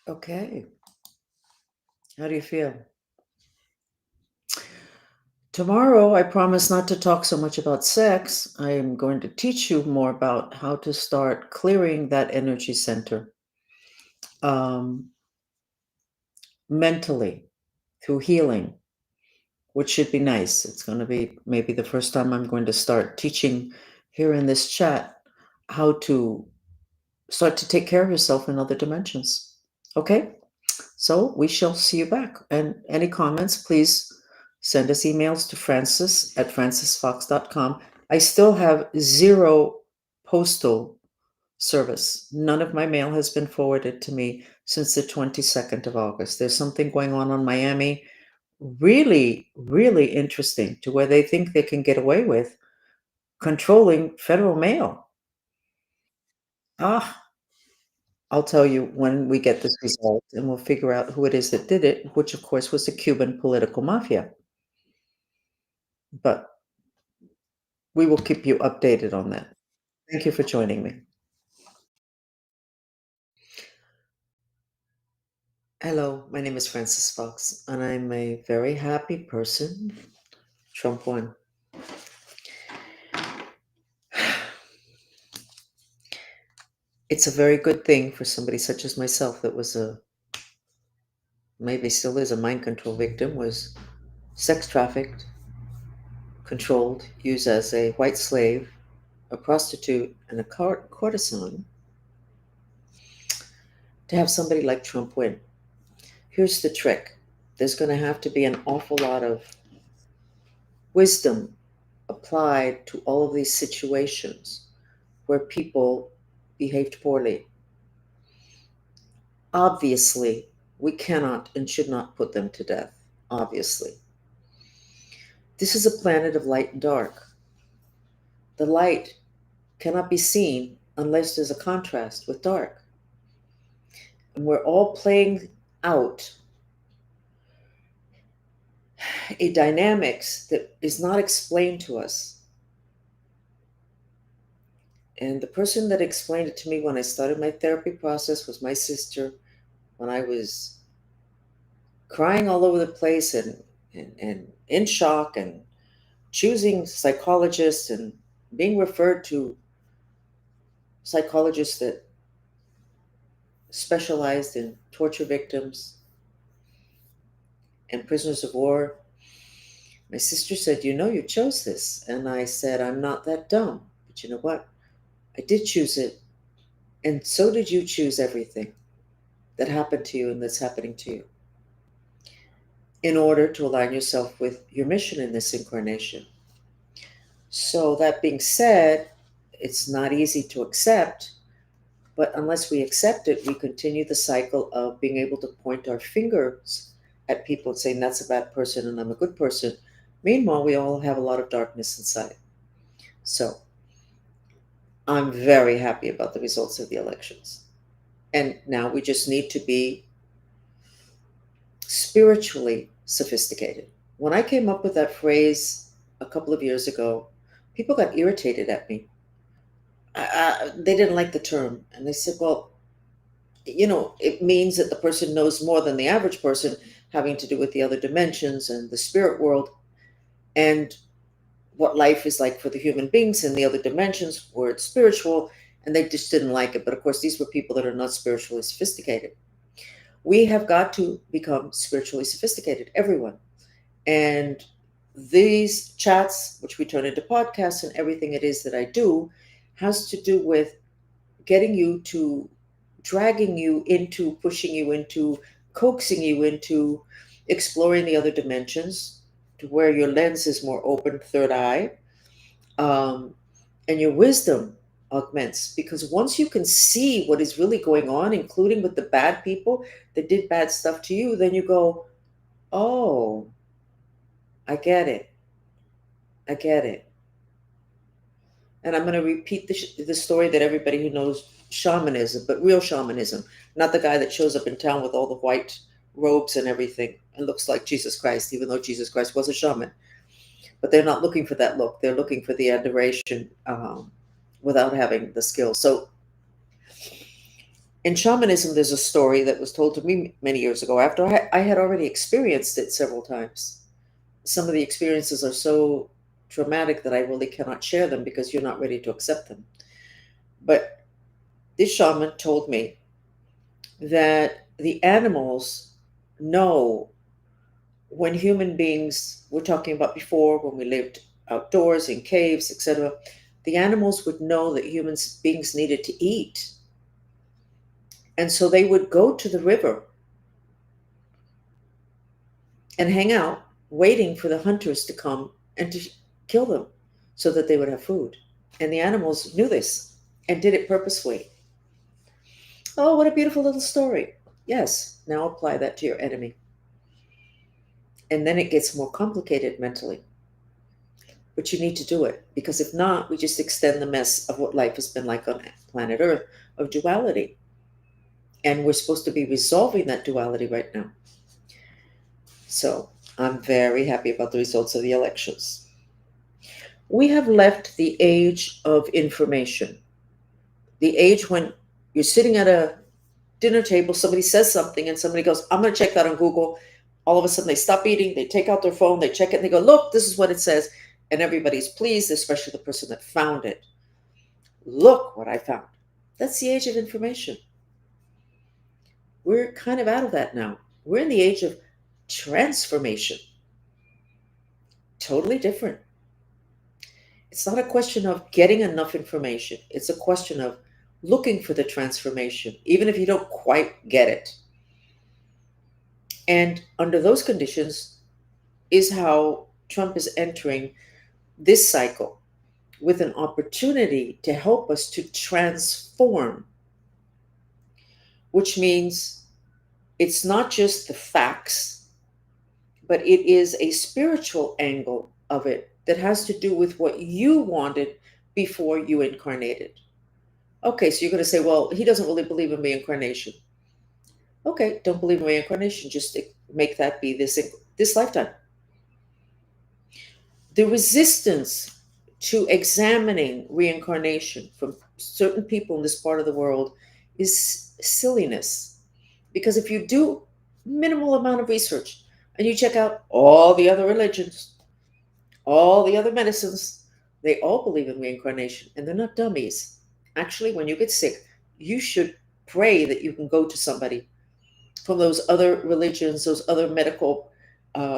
Okay. How do you feel? Tomorrow, I promise not to talk so much about sex. I am going to teach you more about how to start clearing that energy center um, mentally through healing, which should be nice. It's going to be maybe the first time I'm going to start teaching here in this chat how to start to take care of yourself in other dimensions. Okay? So we shall see you back. And any comments, please send us emails to francis@francisfox.com. I still have zero postal service. None of my mail has been forwarded to me since the 22nd of August. There's something going on Miami, really, really interesting, to where they think they can get away with controlling federal mail. Ah, I'll tell you when we get this result, and we'll figure out who it is that did it, which of course was the Cuban political mafia. But we will keep you updated on that. Thank you for joining me. Hello, my name is Francis Fox, and I'm a very happy person. Trump won. It's a very good thing for somebody such as myself that was maybe still is a mind control victim, was sex trafficked, controlled, used as a white slave, a prostitute, and a courtesan, to have somebody like Trump win. Here's the trick: there's going to have to be an awful lot of wisdom applied to all of these situations where people behaved poorly. Obviously, we cannot and should not put them to death. Obviously. This is a planet of light and dark. The light cannot be seen unless there's a contrast with dark. And we're all playing out a dynamics that is not explained to us. And the person that explained it to me when I started my therapy process was my sister, when I was crying all over the place and in shock and choosing psychologists and being referred to psychologists that specialized in torture victims and prisoners of war. My sister said, "You know, you chose this." And I said, "I'm not that dumb. But you know what? I did choose it. And so did you choose everything that happened to you and that's happening to you in order to align yourself with your mission in this incarnation." So, that being said, it's not easy to accept, but unless we accept it, we continue the cycle of being able to point our fingers at people and saying, "That's a bad person and I'm a good person." Meanwhile, we all have a lot of darkness inside. So I'm very happy about the results of the elections. And now we just need to be spiritually sophisticated. When I came up with that phrase a couple of years ago, people got irritated at me. They didn't like the term. And they said, "Well, it means that the person knows more than the average person, having to do with the other dimensions and the spirit world and what life is like for the human beings in the other dimensions where it's spiritual." And they just didn't like it. But of course, these were people that are not spiritually sophisticated. We have got to become spiritually sophisticated, everyone. And these chats, which we turn into podcasts, and everything it is that I do, has to do with getting you to, dragging you into, pushing you into, coaxing you into exploring the other dimensions to where your lens is more open, third eye, um, and your wisdom augments. Because once you can see what is really going on, including with the bad people that did bad stuff to you, then you go, "Oh, I get it. I get it." And I'm going to repeat the story that everybody who knows shamanism, but real shamanism, not the guy that shows up in town with all the white robes and everything and looks like Jesus Christ, even though Jesus Christ was a shaman. But they're not looking for that look. They're looking for the adoration without having the skill. So In shamanism, there's a story that was told to me many years ago after I had already experienced it several times. Some of the experiences are so traumatic that I really cannot share them because you're not ready to accept them. But this shaman told me that the animals know when human beings, we're talking about before when we lived outdoors in caves, etc., the animals would know that human beings needed to eat. And so they would go to the river and hang out, waiting for the hunters to come and to kill them so that they would have food. And the animals knew this and did it purposefully. Oh, what a beautiful little story. Yes, now apply that to your enemy. And then it gets more complicated mentally. But you need to do it because if not, we just extend the mess of what life has been like on planet Earth of duality. And we're supposed to be resolving that duality right now. So I'm very happy about the results of the elections. We have left the age of information, the age when you're sitting at a dinner table, somebody says something, and somebody goes, I'm going to check that on Google. All of a sudden, they stop eating, they take out their phone, they check it, and they go, look, this is what it says. And everybody's pleased, especially the person that found it. Look what I found. That's the age of information. We're kind of out of that now. We're in the age of transformation. Totally different. It's not a question of getting enough information. It's a question of looking for the transformation, even if you don't quite get it. And under those conditions is how Trump is entering this cycle with an opportunity to help us to transform, which means it's not just the facts, but it is a spiritual angle of it that has to do with what you wanted before you incarnated. Okay, so you're going to say, well, he doesn't really believe in reincarnation. Okay, don't believe in reincarnation. Just make that be this lifetime. The resistance to examining reincarnation from certain people in this part of the world is silliness. Because if you do minimal amount of research and you check out all the other religions, all the other medicines, they all believe in reincarnation and they're not dummies. Actually, when you get sick, you should pray that you can go to somebody from those other religions, those other medical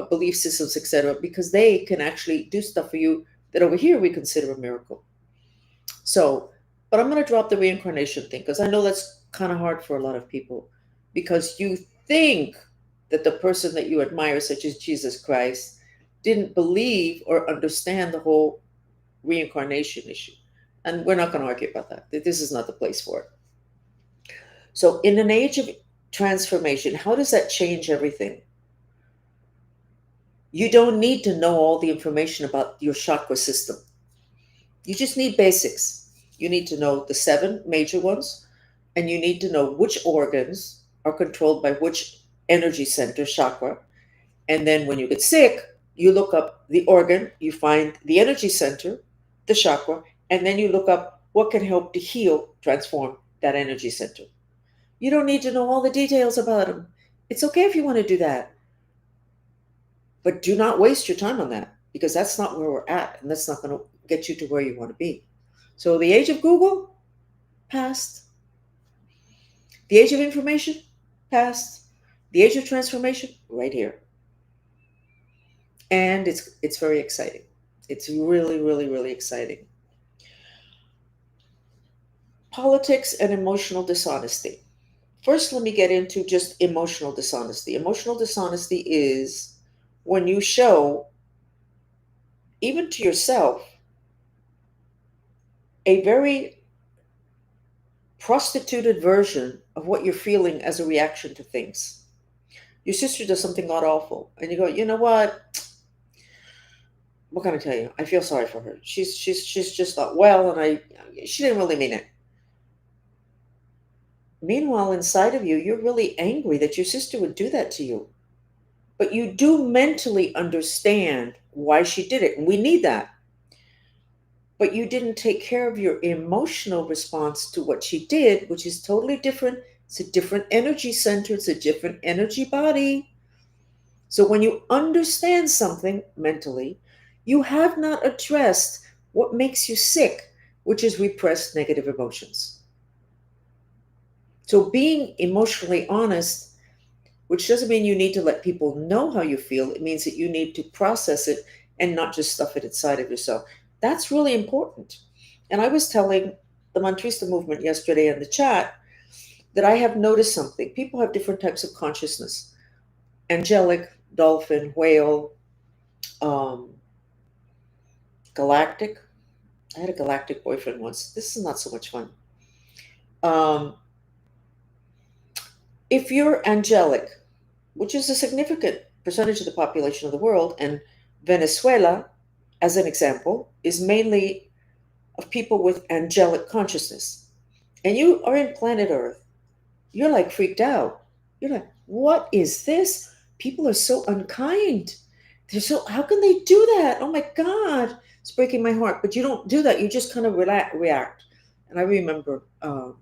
belief systems, etc., because they can actually do stuff for you that over here we consider a miracle. So, but I'm going to drop the reincarnation thing because I know that's kind of hard for a lot of people because you think that the person that you admire, such as Jesus Christ, didn't believe or understand the whole reincarnation issue. And we're not going to argue about that. This is not the place for it. So, in an age of transformation, how does that change everything? You don't need to know all the information about your chakra system. You just need basics. You need to know the 7 major ones, and you need to know which organs are controlled by which energy center, chakra. And then when you get sick, you look up the organ, you find the energy center, the chakra, and then you look up what can help to heal, transform that energy center. You don't need to know all the details about them. It's okay if you want to do that. But do not waste your time on that because that's not where we're at and that's not going to get you to where you want to be. So the age of Google, past. The age of information, past. The age of transformation, right here. And it's very exciting. It's really, really, really exciting. Politics and emotional dishonesty. First, let me get into just emotional dishonesty. Emotional dishonesty is when you show, even to yourself, a very prostituted version of what you're feeling as a reaction to things. Your sister does something god awful, and you go, you know what can I tell you? I feel sorry for her. She's just not well, and she didn't really mean it. Meanwhile, inside of you, you're really angry that your sister would do that to you. But you do mentally understand why she did it, and we need that. But you didn't take care of your emotional response to what she did, which is totally different It's a different energy center, it's a different energy body. So when you understand something mentally, you have not addressed what makes you sick, which is repressed negative emotions. So being emotionally honest, which doesn't mean you need to let people know how you feel, it means that you need to process it and not just stuff it inside of yourself. That's really important. And I was telling the Mantrista movement yesterday in the chat that I have noticed something. People have different types of consciousness: angelic, dolphin, whale, um, galactic. I had a galactic boyfriend once. This is not so much fun. Um, if you're angelic, which is a significant percentage of the population of the world, and Venezuela, as an example, is mainly of people with angelic consciousness, and you are in planet Earth, you're like freaked out. You're like, what is this? People are so unkind. They're so, how can they do that? Oh my God, it's breaking my heart. But you don't do that. You just kind of react. And I remember I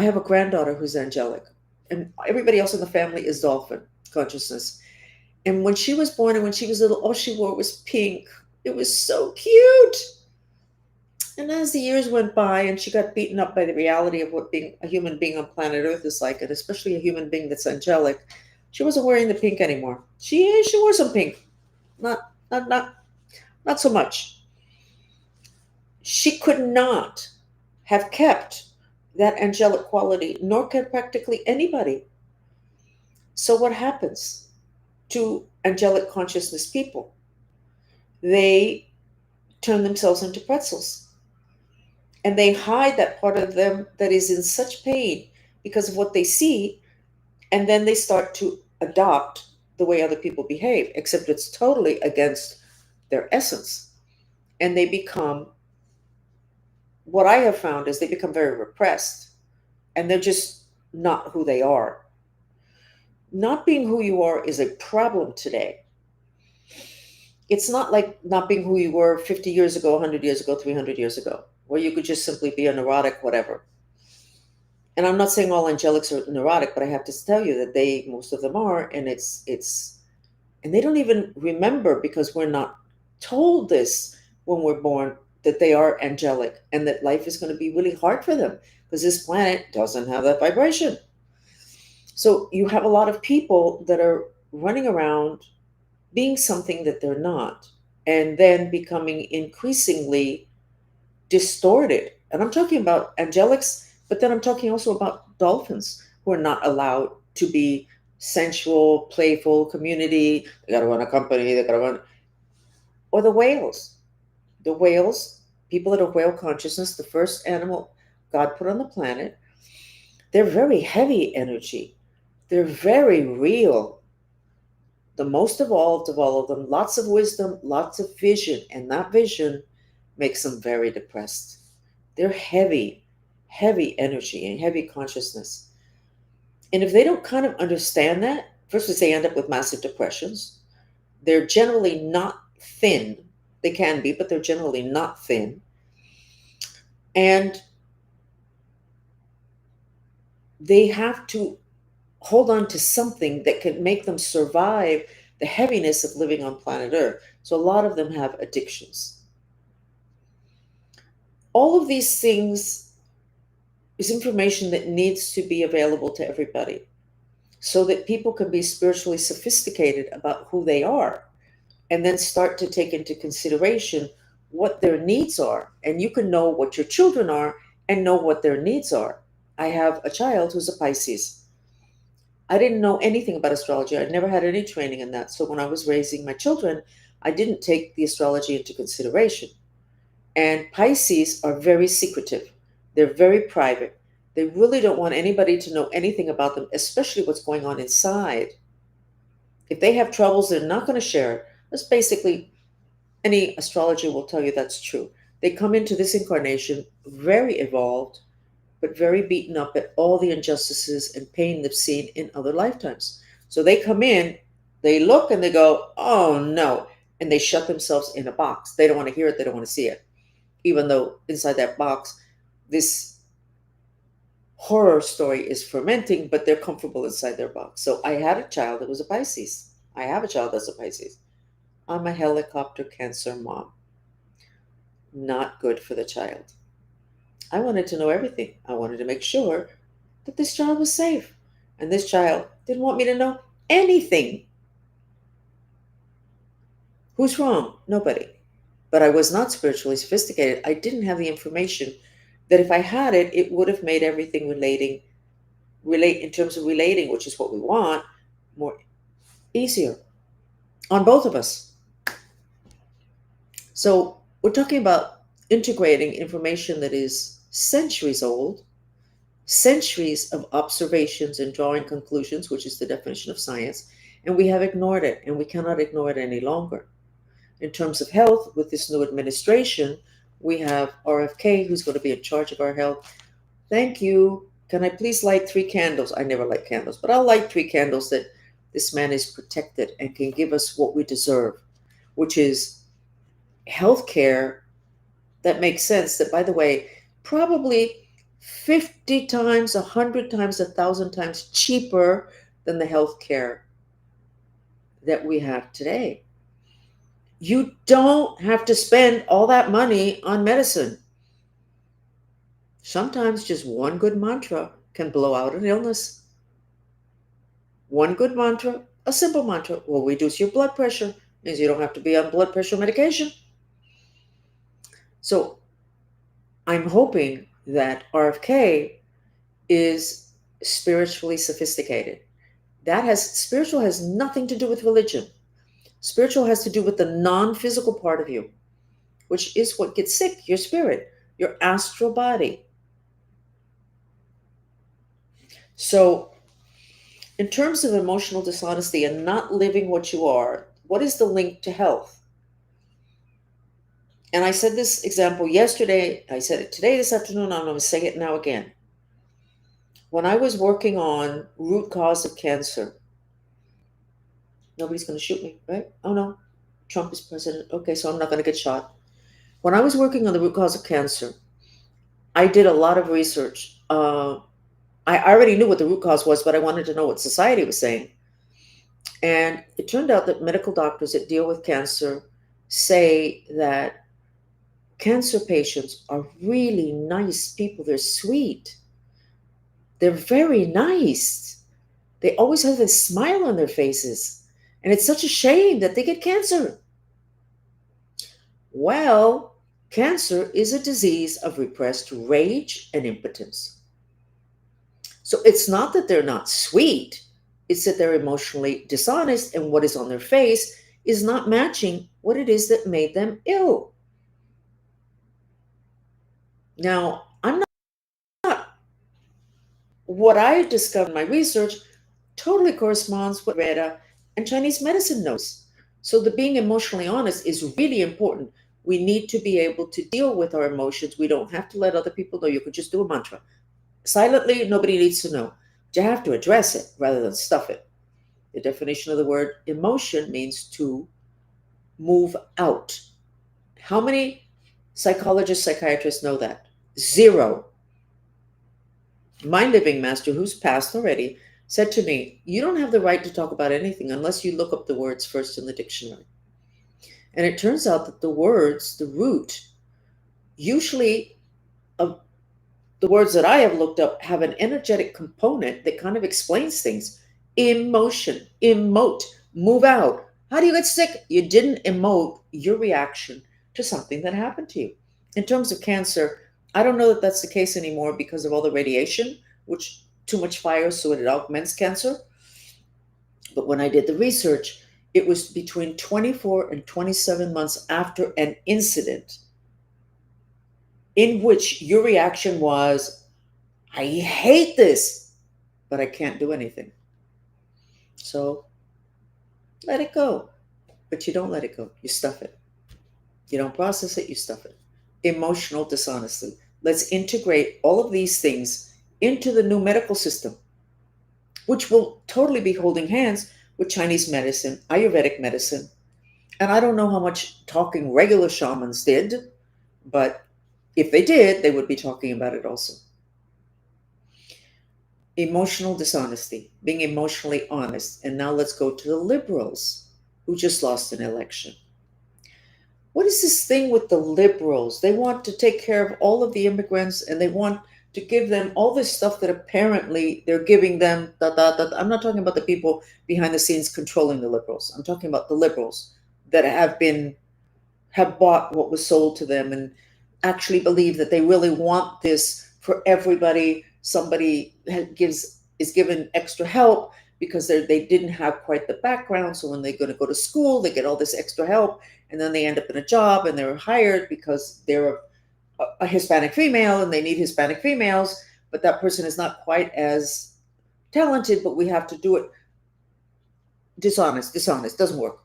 have a granddaughter who's angelic, and everybody else in the family is dolphin consciousness. And when she was born and when she was little, all she wore was pink. It was so cute. And as the years went by and she got beaten up by the reality of what being a human being on planet Earth is like, and especially a human being that's angelic, she wasn't wearing the pink anymore. She wore some pink. Not so much. She could not have kept that angelic quality, nor can practically anybody. So what happens to angelic consciousness people? They turn themselves into pretzels, and they hide that part of them that is in such pain because of what they see, and then they start to adopt the way other people behave, except it's totally against their essence. And they become, what I have found is they become very repressed, and they're just not who they are. Not being who you are is a problem today. It's not like not being who you were 50 years ago, 100 years ago, 300 years ago, where you could just simply be a neurotic, whatever. And I'm not saying all angelics are neurotic, but I have to tell you that most of them are, and and they don't even remember, because we're not told this when we're born, that they are angelic and that life is going to be really hard for them because this planet doesn't have that vibration. So you have a lot of people that are running around being something that they're not, and then becoming increasingly distorted. And I'm talking about angelics, but then I'm talking also about dolphins who are not allowed to be sensual, playful, community. They got to run a company, they got to run. Or the whales. The whales, people that are whale consciousness, the first animal God put on the planet, they're very heavy energy. They're very real. The most evolved of all of them, lots of wisdom, lots of vision, and that vision makes them very depressed. They're heavy, heavy energy and heavy consciousness. And if they don't kind of understand that, first they end up with massive depressions. They're generally not thin. They can be, but they're generally not thin. And they have to hold on to something that can make them survive the heaviness of living on planet Earth. So a lot of them have addictions. All of these things is information that needs to be available to everybody so that people can be spiritually sophisticated about who they are, and then start to take into consideration what their needs are. And you can know what your children are and know what their needs are. I have a child who's a Pisces. I didn't know anything about astrology. I'd never had any training in that. So when I was raising my children, I didn't take the astrology into consideration. And Pisces are very secretive. They're very private. They really don't want anybody to know anything about them, especially what's going on inside. If they have troubles, they're not going to share it. That's basically, any astrologer will tell you that's true. They come into this incarnation very evolved, but very beaten up at all the injustices and pain they've seen in other lifetimes. So they come in, they look and they go, oh no, and they shut themselves in a box. They don't want to hear it, they don't want to see it. Even though inside that box, this horror story is fermenting, but they're comfortable inside their box. So I had a child that was a Pisces. I have a child that's a Pisces. I'm a helicopter Cancer mom. Not good for the child. I wanted to know everything. I wanted to make sure that this child was safe. And this child didn't want me to know anything. Who's wrong? Nobody. But I was not spiritually sophisticated. I didn't have the information that if I had it, it would have made everything relate in terms of relating, which is what we want, more easier on both of us. So we're talking about integrating information that is centuries old, centuries of observations and drawing conclusions, which is the definition of science, and we have ignored it, and we cannot ignore it any longer. In terms of health, with this new administration, we have RFK, who's going to be in charge of our health. Thank you. Can I please light 3 candles? I never light candles, but I'll light 3 candles that this man is protected and can give us what we deserve, which is health care that makes sense. That, by the way, probably 50 times, 100 times, 1,000 times cheaper than the health care that we have today. You don't have to spend all that money on medicine. Sometimes just one good mantra can blow out an illness. One good mantra, a simple mantra, will reduce your blood pressure. Means you don't have to be on blood pressure medication. So I'm hoping that RFK is spiritually sophisticated. Spiritual has nothing to do with religion. Spiritual has to do with the non-physical part of you, which is what gets sick, your spirit, your astral body. So in terms of emotional dishonesty and not living what you are, what is the link to health? And I said this example yesterday, I said it today, this afternoon, I'm going to say it now again. When I was working on root cause of cancer, nobody's going to shoot me, right? Oh no, Trump is president. Okay, so I'm not going to get shot. When I was working on the root cause of cancer, I did a lot of research. I already knew what the root cause was, but I wanted to know what society was saying. And it turned out that medical doctors that deal with cancer say that cancer patients are really nice people. They're sweet. They're very nice. They always have this smile on their faces. And it's such a shame that they get cancer. Well, cancer is a disease of repressed rage and impotence. So it's not that they're not sweet, it's that they're emotionally dishonest, and what is on their face is not matching what it is that made them ill. Now, I'm not what I discovered in my research totally corresponds with Reda and Chinese medicine knows. So the being emotionally honest is really important. We need to be able to deal with our emotions. We don't have to let other people know. You could just do a mantra. Silently, nobody needs to know. But you have to address it rather than stuff it. The definition of the word emotion means to move out. How many psychologists, psychiatrists know that? Zero. My living master, who's passed already, said to me, "You don't have the right to talk about anything unless you look up the words first in the dictionary." And it turns out that the words, the root, usually of the words that I have looked up have an energetic component that kind of explains things. Emotion, emote, move out. How do you get sick? You didn't emote your reaction to something that happened to you. In terms of cancer, I don't know that that's the case anymore because of all the radiation, which too much fire, so it augments cancer. But when I did the research, it was between 24 and 27 months after an incident in which your reaction was, I hate this, but I can't do anything. So let it go. But you don't let it go. You stuff it. You don't process it, you stuff it. Emotional dishonesty. Let's integrate all of these things into the new medical system, which will totally be holding hands with Chinese medicine, Ayurvedic medicine. And I don't know how much talking regular shamans did, but if they did, they would be talking about it also. Emotional dishonesty, being emotionally honest. And now let's go to the liberals who just lost an election. What is this thing with the liberals? They want to take care of all of the immigrants and they want to give them all this stuff that apparently they're giving them. Da, da, da. I'm not talking about the people behind the scenes controlling the liberals. I'm talking about the liberals that have bought what was sold to them and actually believe that they really want this for everybody. Somebody gives is given extra help because they didn't have quite the background. So when they're going to go to school, they get all this extra help, and then they end up in a job and they're hired because they're a Hispanic female and they need Hispanic females, but that person is not quite as talented. But we have to do it dishonest doesn't work.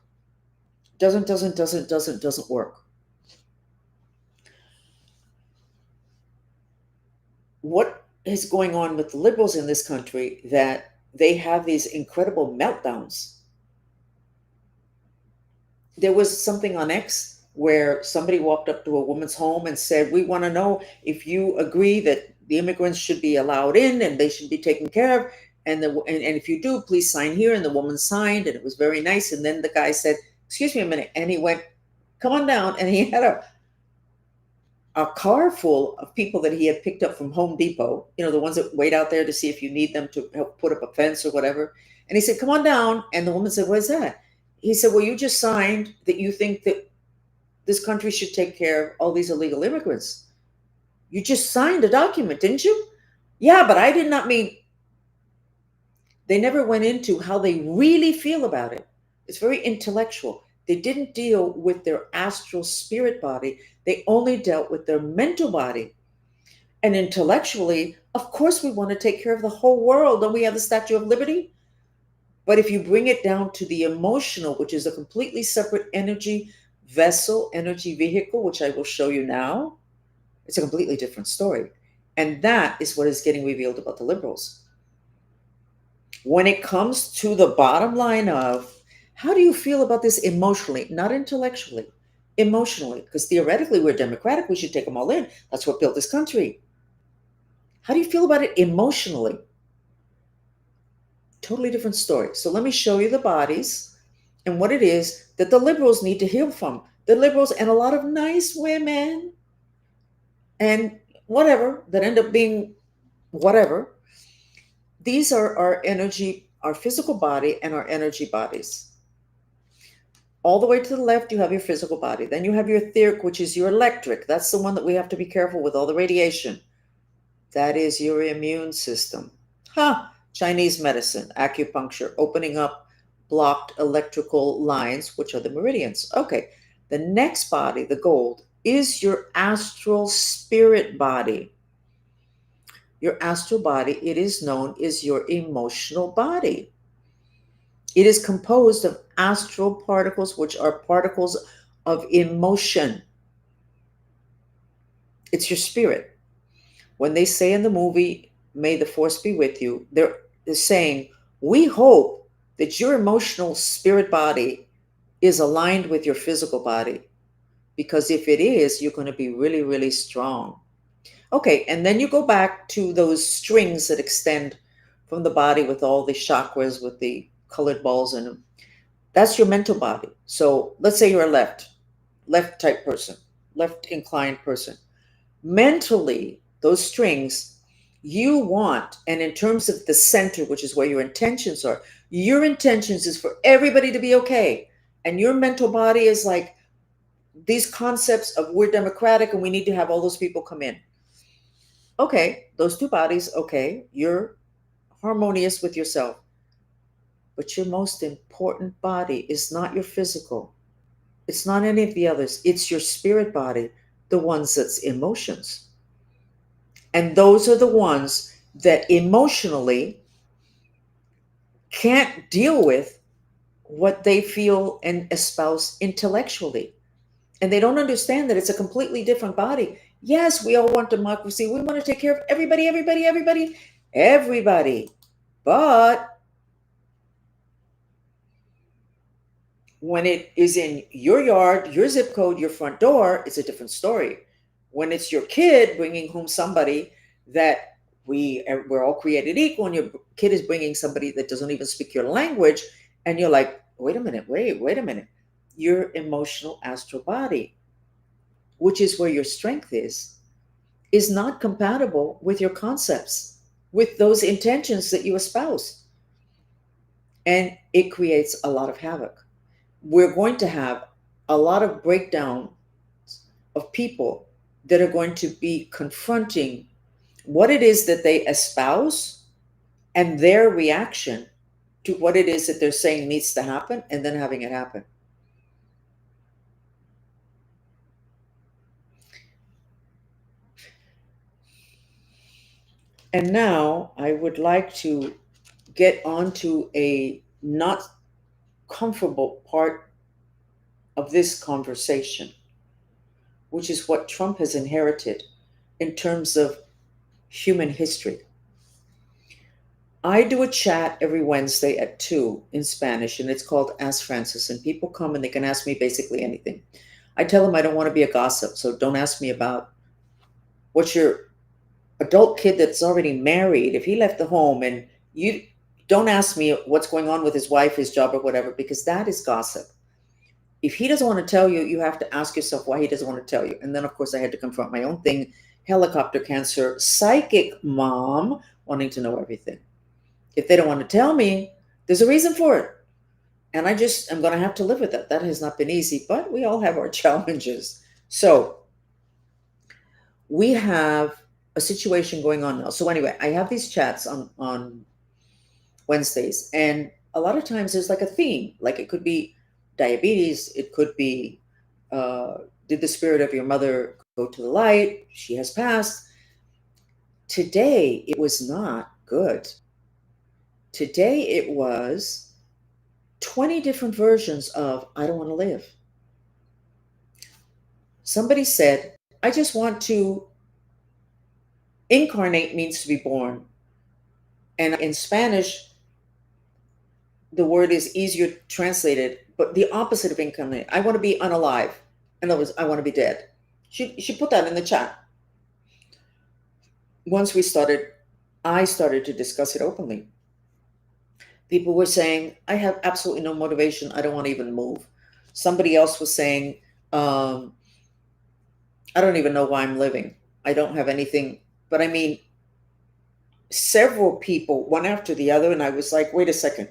Doesn't work. What is going on with the liberals in this country that they have these incredible meltdowns? There was something on X where somebody walked up to a woman's home and said, "We want to know if you agree that the immigrants should be allowed in and they should be taken care of. And if you do, please sign here." And the woman signed, and it was very nice. And then the guy said, "Excuse me a minute." And he went, "Come on down." And he had a car full of people that he had picked up from Home Depot, the ones that wait out there to see if you need them to help put up a fence or whatever. And he said, "Come on down." And the woman said, "What is that?" He said, "Well, you just signed that you think that this country should take care of all these illegal immigrants. You just signed a document, didn't you?" "Yeah, but I did not mean." They never went into how they really feel about it. It's very intellectual. They didn't deal with their astral spirit body. They only dealt with their mental body. And intellectually, of course, we want to take care of the whole world. Don't we have the Statue of Liberty? But if you bring it down to the emotional, which is a completely separate energy vessel, energy vehicle, which I will show you now, it's a completely different story. And that is what is getting revealed about the liberals. When it comes to the bottom line of how do you feel about this emotionally, not intellectually, emotionally, because theoretically we're democratic, we should take them all in. That's what built this country. How do you feel about it emotionally? Totally different story. So let me show you the bodies and what it is that the liberals need to heal from. The liberals and a lot of nice women and whatever that end up being whatever. These are our energy, our physical body and our energy bodies. All the way to the left, you have your physical body. Then you have your etheric, which is your electric. That's the one that we have to be careful with all the radiation. That is your immune system. Chinese medicine, acupuncture, opening up blocked electrical lines, which are the meridians. Okay, the next body, the gold, is your astral spirit body. Your astral body, it is known, is your emotional body. It is composed of astral particles, which are particles of emotion. It's your spirit. When they say in the movie, "May the Force be with you," they're saying, we hope that your emotional spirit body is aligned with your physical body. Because if it is, you're going to be really, really strong. Okay, and then you go back to those strings that extend from the body with all the chakras with the colored balls in them. That's your mental body. So let's say you're a left type person, left inclined person. Mentally, those strings you want, and in terms of the center, which is where your intentions are, your intentions is for everybody to be okay. And your mental body is like these concepts of we're democratic and we need to have all those people come in. Okay, those two bodies, okay, you're harmonious with yourself. But your most important body is not your physical. It's not any of the others. It's your spirit body, the ones that's emotions. And those are the ones that emotionally can't deal with what they feel and espouse intellectually. And they don't understand that it's a completely different body. Yes, we all want democracy. We want to take care of everybody, everybody, everybody, everybody. But when it is in your yard, your zip code, your front door, it's a different story. When it's your kid bringing home somebody that we're all created equal, and your kid is bringing somebody that doesn't even speak your language, and you're like, wait a minute, wait a minute. Your emotional astral body, which is where your strength is not compatible with your concepts, with those intentions that you espouse. And it creates a lot of havoc. We're going to have a lot of breakdown of people that are going to be confronting what it is that they espouse and their reaction to what it is that they're saying needs to happen, and then having it happen. And now I would like to get onto a not comfortable part of this conversation, which is what Trump has inherited in terms of human history. I do a chat every Wednesday at 2 in Spanish, and it's called Ask Francis. And people come and they can ask me basically anything. I tell them I don't want to be a gossip, so don't ask me about what's your adult kid that's already married, if he left the home, and you don't ask me what's going on with his wife, his job, or whatever, because that is gossip. If he doesn't want to tell you, you have to ask yourself why he doesn't want to tell you. And then, of course, I had to confront my own thing, helicopter cancer, psychic mom, wanting to know everything. If they don't want to tell me, there's a reason for it. And I'm going to have to live with that. That has not been easy, but we all have our challenges. So we have a situation going on now. So anyway, I have these chats on Wednesdays, and a lot of times there's like a theme. Like it could be diabetes, it could be did the spirit of your mother go to the light? She has passed. Today it was not good. Today it was 20 different versions of I don't want to live. Somebody said, I just want to incarnate means to be born. And in Spanish, the word is easier translated, but the opposite of incarnate. I want to be unalive. In other words, I want to be dead. She put that in the chat. Once I started to discuss it openly. People were saying, I have absolutely no motivation. I don't want to even move. Somebody else was saying, I don't even know why I'm living. I don't have anything. But I mean, several people, one after the other, and I was like, wait a second.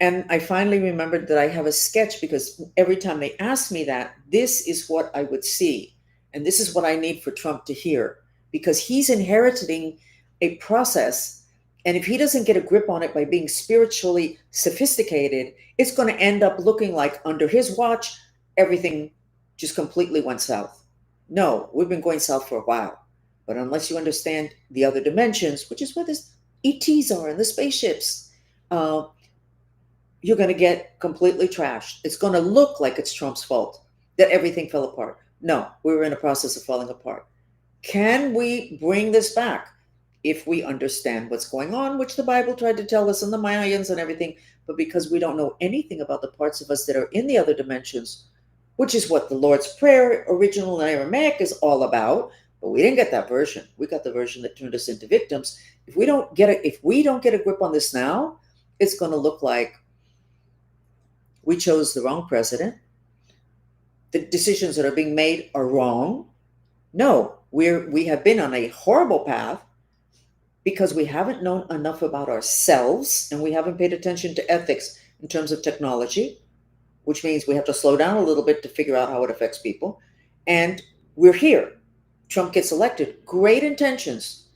And I finally remembered that I have a sketch, because every time they ask me that, this is what I would see. And this is what I need for Trump to hear, because he's inheriting a process. And if he doesn't get a grip on it by being spiritually sophisticated, it's going to end up looking like under his watch, everything just completely went south. No, we've been going south for a while. But unless you understand the other dimensions, which is where the ETs are and the spaceships, you're going to get completely trashed. It's going to look like it's Trump's fault that everything fell apart. No, we were in a process of falling apart. Can we bring this back? If we understand what's going on, which the Bible tried to tell us, and the Mayans and everything, but because we don't know anything about the parts of us that are in the other dimensions, which is what the Lord's Prayer, original in Aramaic, is all about. But we didn't get that version. We got the version that turned us into victims. If we don't get a grip on this now, it's going to look like we chose the wrong president. The decisions that are being made are wrong. No, we have been on a horrible path because we haven't known enough about ourselves, and we haven't paid attention to ethics in terms of technology, which means we have to slow down a little bit to figure out how it affects people. And we're here. Trump gets elected. Great intentions.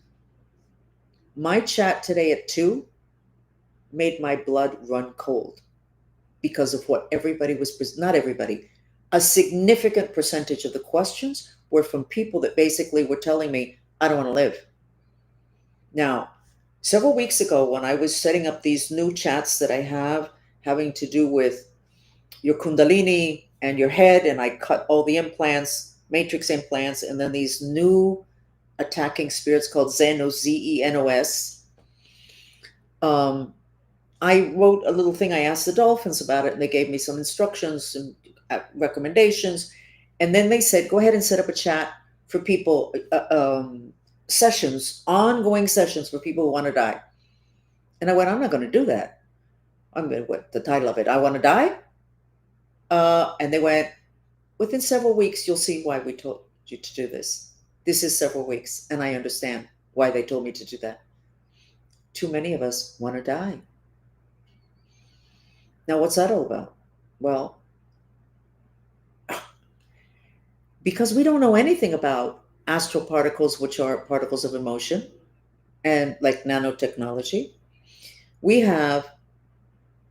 My chat today at 2 made my blood run cold because of what everybody was, not everybody, a significant percentage of the questions were from people that basically were telling me, I don't want to live. Now, several weeks ago, when I was setting up these new chats that I have having to do with your Kundalini and your head, and I cut all the implants, matrix implants, and then these new attacking spirits called Xenos, Zenos. I wrote a little thing. I asked the dolphins about it, and they gave me some instructions and recommendations. And then they said, go ahead and set up a chat for people sessions, ongoing sessions for people who want to die. And I went, I'm not going to do that. I'm going to, what the title of it? I want to die. And they went, within several weeks, you'll see why we told you to do this. This is several weeks, and I understand why they told me to do that. Too many of us want to die. Now, what's that all about? Well, because we don't know anything about astral particles, which are particles of emotion, and like nanotechnology, we have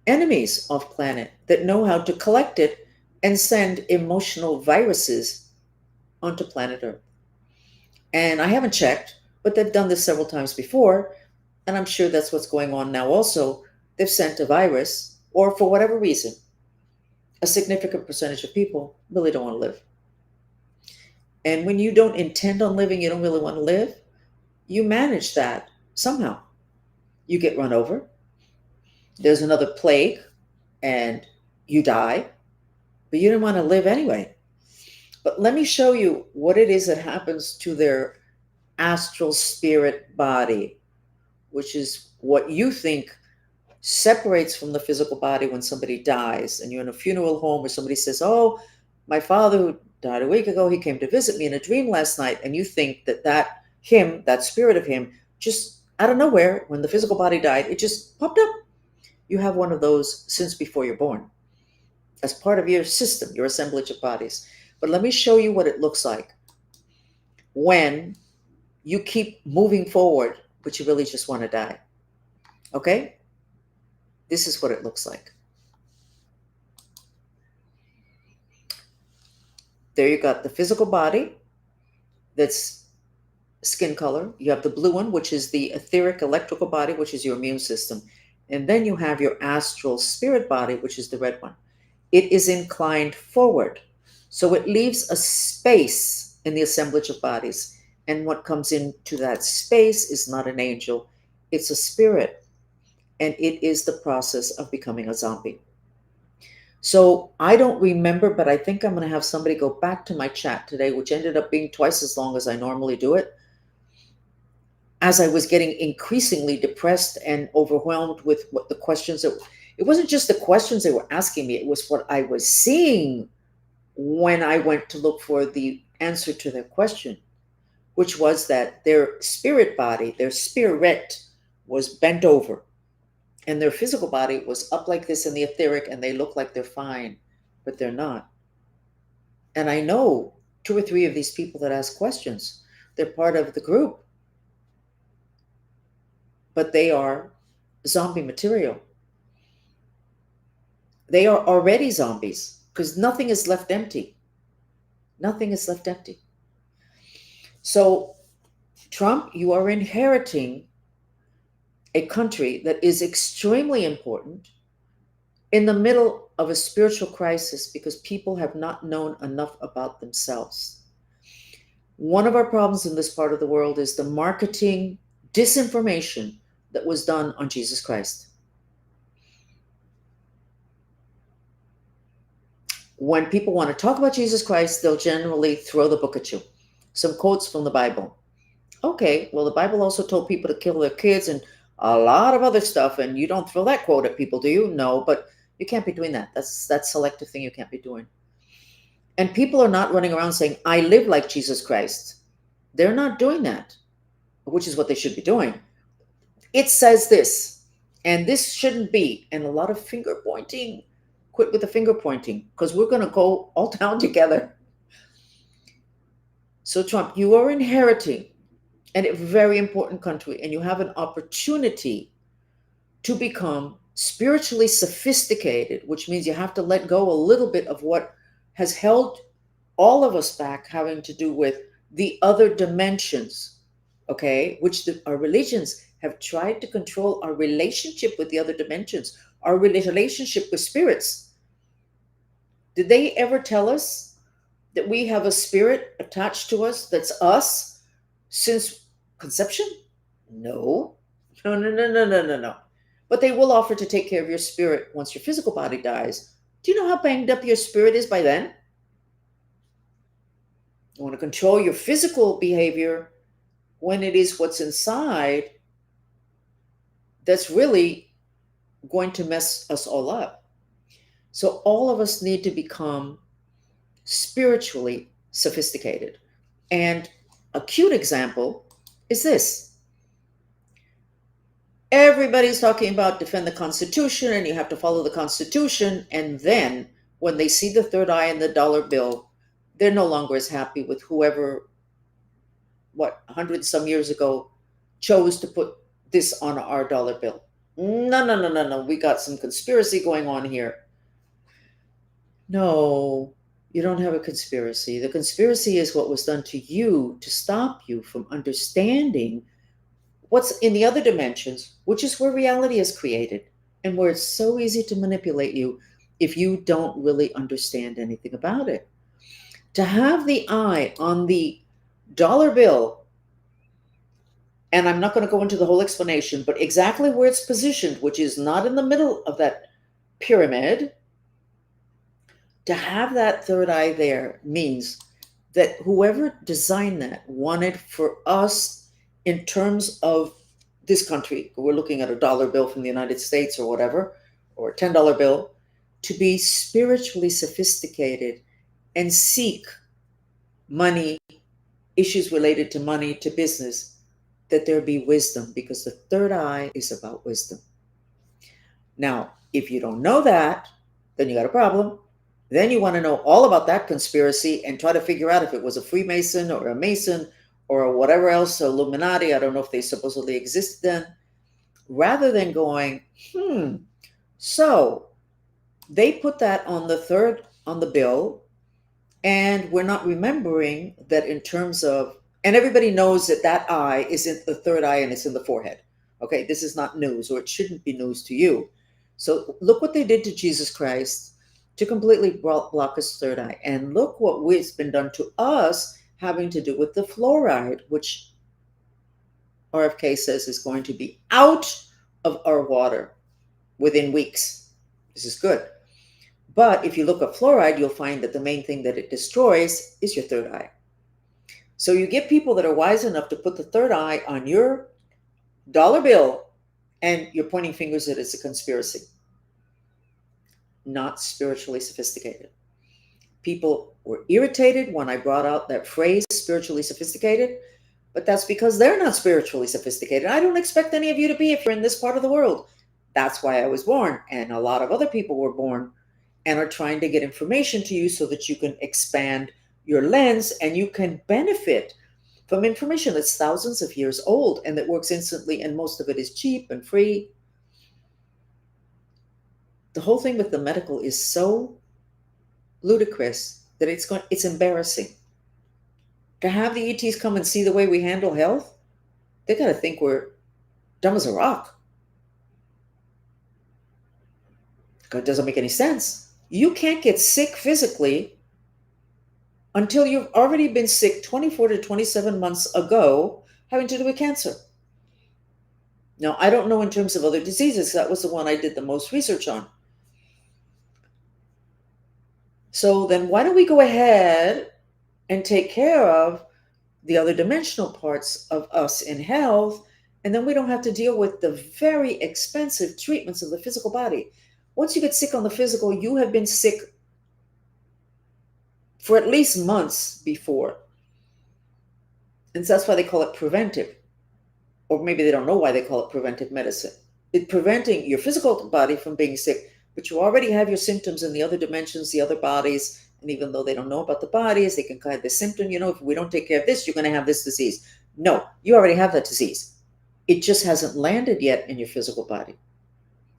enemies off planet that know how to collect it and send emotional viruses onto planet Earth. And I haven't checked, but they've done this several times before, and I'm sure that's what's going on now also. They've sent a virus, or for whatever reason, a significant percentage of people really don't want to live. And when you don't intend on living, you don't really want to live, you manage that somehow. You get run over, there's another plague, and you die, but you didn't want to live anyway. But let me show you what it is that happens to their astral spirit body, which is what you think separates from the physical body when somebody dies and you're in a funeral home or somebody says, oh, my father who died a week ago, he came to visit me in a dream last night. And you think that him, that spirit of him, just out of nowhere, when the physical body died, it just popped up. You have one of those since before you're born as part of your system, your assemblage of bodies. But let me show you what it looks like when you keep moving forward, but you really just want to die. Okay? This is what it looks like. There you got the physical body that's skin color. You have the blue one, which is the etheric electrical body, which is your immune system. And then you have your astral spirit body, which is the red one. It is inclined forward. So it leaves a space in the assemblage of bodies. And what comes into that space is not an angel, it's a spirit. And it is the process of becoming a zombie. So I don't remember, but I think I'm going to have somebody go back to my chat today, which ended up being twice as long as I normally do it. As I was getting increasingly depressed and overwhelmed with what the questions that it wasn't just the questions they were asking me, it was what I was seeing when I went to look for the answer to their question, which was that their spirit body, their spirit was bent over and their physical body was up like this in the etheric and they look like they're fine, but they're not. And I know 2 or 3 of these people that ask questions. They're part of the group, but they are zombie material. They are already zombies because nothing is left empty. Nothing is left empty. So, Trump, you are inheriting a country that is extremely important in the middle of a spiritual crisis because people have not known enough about themselves. One of our problems in this part of the world is the marketing disinformation that was done on Jesus Christ. When people want to talk about Jesus Christ, they'll generally throw the book at you. Some quotes from the Bible. Okay, well, the Bible also told people to kill their kids and a lot of other stuff, and you don't throw that quote at people, do you? No, but you can't be doing that. That's selective thing you can't be doing. And people are not running around saying, I live like Jesus Christ. They're not doing that, which is what they should be doing. It says this, and this shouldn't be, and a lot of finger pointing. Quit with the finger pointing, because we're going to go all down together. So, Trump, you are inheriting a very important country, and you have an opportunity to become spiritually sophisticated, which means you have to let go a little bit of what has held all of us back, having to do with the other dimensions, okay, which our religions have tried to control our relationship with the other dimensions, our relationship with spirits. Did they ever tell us that we have a spirit attached to us that's us since conception? No. No. But they will offer to take care of your spirit once your physical body dies. Do you know how banged up your spirit is by then? You want to control your physical behavior. when it is what's inside that's really going to mess us all up. So all of us need to become spiritually sophisticated. And a cute example is this. Everybody's talking about defend the Constitution and you have to follow the Constitution. And then when they see the third eye in the dollar bill, they're no longer as happy with whoever, 100 some years ago, chose to put this on our dollar bill. No, no, no, no, no. We got some conspiracy going on here. No, you don't have a conspiracy. The conspiracy is what was done to you to stop you from understanding what's in the other dimensions, which is where reality is created and where it's so easy to manipulate you if you don't really understand anything about it. To have the eye on the dollar bill, and I'm not going to go into the whole explanation, but exactly where it's positioned, which is not in the middle of that pyramid, to have that third eye there means that whoever designed that wanted for us, in terms of this country, we're looking at a dollar bill from the United States or whatever, or a $10 bill, to be spiritually sophisticated and seek money, issues related to money, to business, that there be wisdom, because the third eye is about wisdom. Now, if you don't know that, then you got a problem. Then you want to know all about that conspiracy and try to figure out if it was a Freemason or a Mason or whatever else, Illuminati. I don't know if they supposedly existed then. Rather than going, so they put that on the bill, and we're not remembering that in terms of, and everybody knows that that eye is in the third eye and it's in the forehead. Okay, this is not news, or it shouldn't be news to you. So look what they did to Jesus Christ to completely block his third eye. And look what has been done to us, having to do with the fluoride, which RFK says is going to be out of our water within weeks. This is good. But if you look at fluoride, you'll find that the main thing that it destroys is your third eye. So you get people that are wise enough to put the third eye on your dollar bill, and you're pointing fingers that it's a conspiracy. Not spiritually sophisticated. People were irritated when I brought out that phrase, spiritually sophisticated, but that's because they're not spiritually sophisticated. I don't expect any of you to be if you're in this part of the world. That's why I was born, and a lot of other people were born and are trying to get information to you so that you can expand your lens and you can benefit from information that's thousands of years old and that works instantly, and most of it is cheap and free. The whole thing with the medical is so ludicrous that it's embarrassing. To have the ETs come and see the way we handle health, they got to think we're dumb as a rock. It doesn't make any sense. You can't get sick physically until you've already been sick 24 to 27 months ago, having to do with cancer. Now, I don't know in terms of other diseases. That was the one I did the most research on. So then why don't we go ahead and take care of the other dimensional parts of us in health, and then we don't have to deal with the very expensive treatments of the physical body. Once you get sick on the physical, you have been sick for at least months before. And so that's why they call it preventive. Or maybe they don't know why they call it preventive medicine. It's preventing your physical body from being sick, but you already have your symptoms in the other dimensions, the other bodies. And even though they don't know about the bodies, they can guide the symptom. If we don't take care of this, you're going to have this disease. No, you already have that disease. It just hasn't landed yet in your physical body.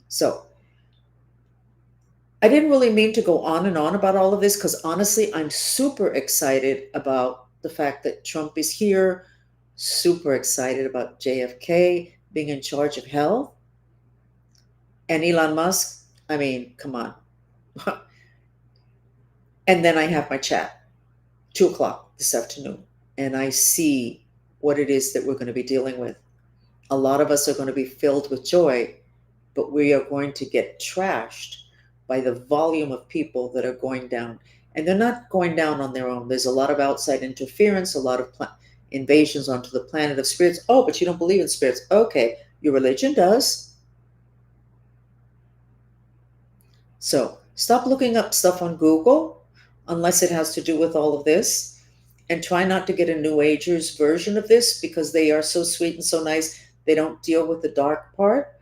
So I didn't really mean to go on and on about all of this, because honestly, I'm super excited about the fact that Trump is here, super excited about JFK being in charge of health, and Elon Musk. I mean, come on. And then I have my chat, 2:00 this afternoon, and I see what it is that we're going to be dealing with. A lot of us are going to be filled with joy, but we are going to get trashed by the volume of people that are going down. And they're not going down on their own. There's a lot of outside interference, a lot of invasions onto the planet of spirits. Oh, but you don't believe in spirits. Okay, your religion does. So stop looking up stuff on Google unless it has to do with all of this. And try not to get a New Agers version of this because they are so sweet and so nice. They don't deal with the dark part.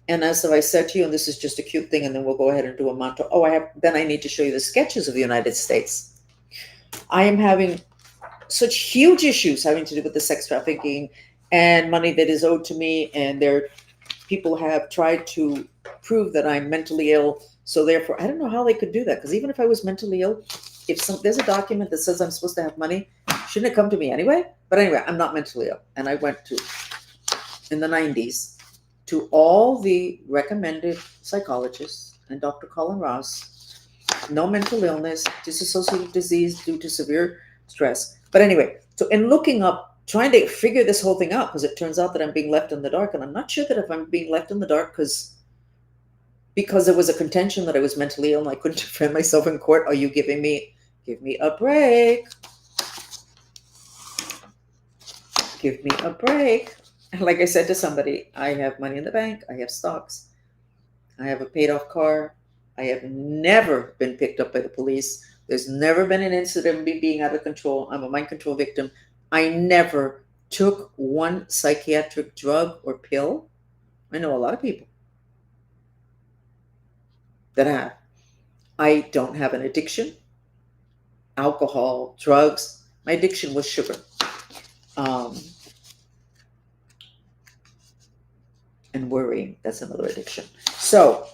And as I said to you, and this is just a cute thing, and then we'll go ahead and do a mantra. Oh, I need to show you the sketches of the United States. I am having such huge issues having to do with the sex trafficking and money that is owed to me, and people have tried to prove that I'm mentally ill. So therefore, I don't know how they could do that, because even if I was mentally ill, if there's a document that says I'm supposed to have money, shouldn't it come to me anyway? But anyway, I'm not mentally ill, and I went to in the 90s to all the recommended psychologists and Dr. Colin Ross. No mental illness, dissociative disease due to severe stress. But anyway, so in looking up, trying to figure this whole thing out, because it turns out that I'm being left in the dark, and I'm not sure that if I'm being left in the dark because there was a contention that I was mentally ill and I couldn't defend myself in court. Are you give me a break? Give me a break. Like I said to somebody, I have money in the bank, I have stocks, I have a paid off car, I have never been picked up by the police. There's never been an incident of me being out of control. I'm a mind control victim. I never took one psychiatric drug or pill. I know a lot of people that have. I don't have an addiction, alcohol, drugs. My addiction was sugar. And worrying, that's another addiction. So,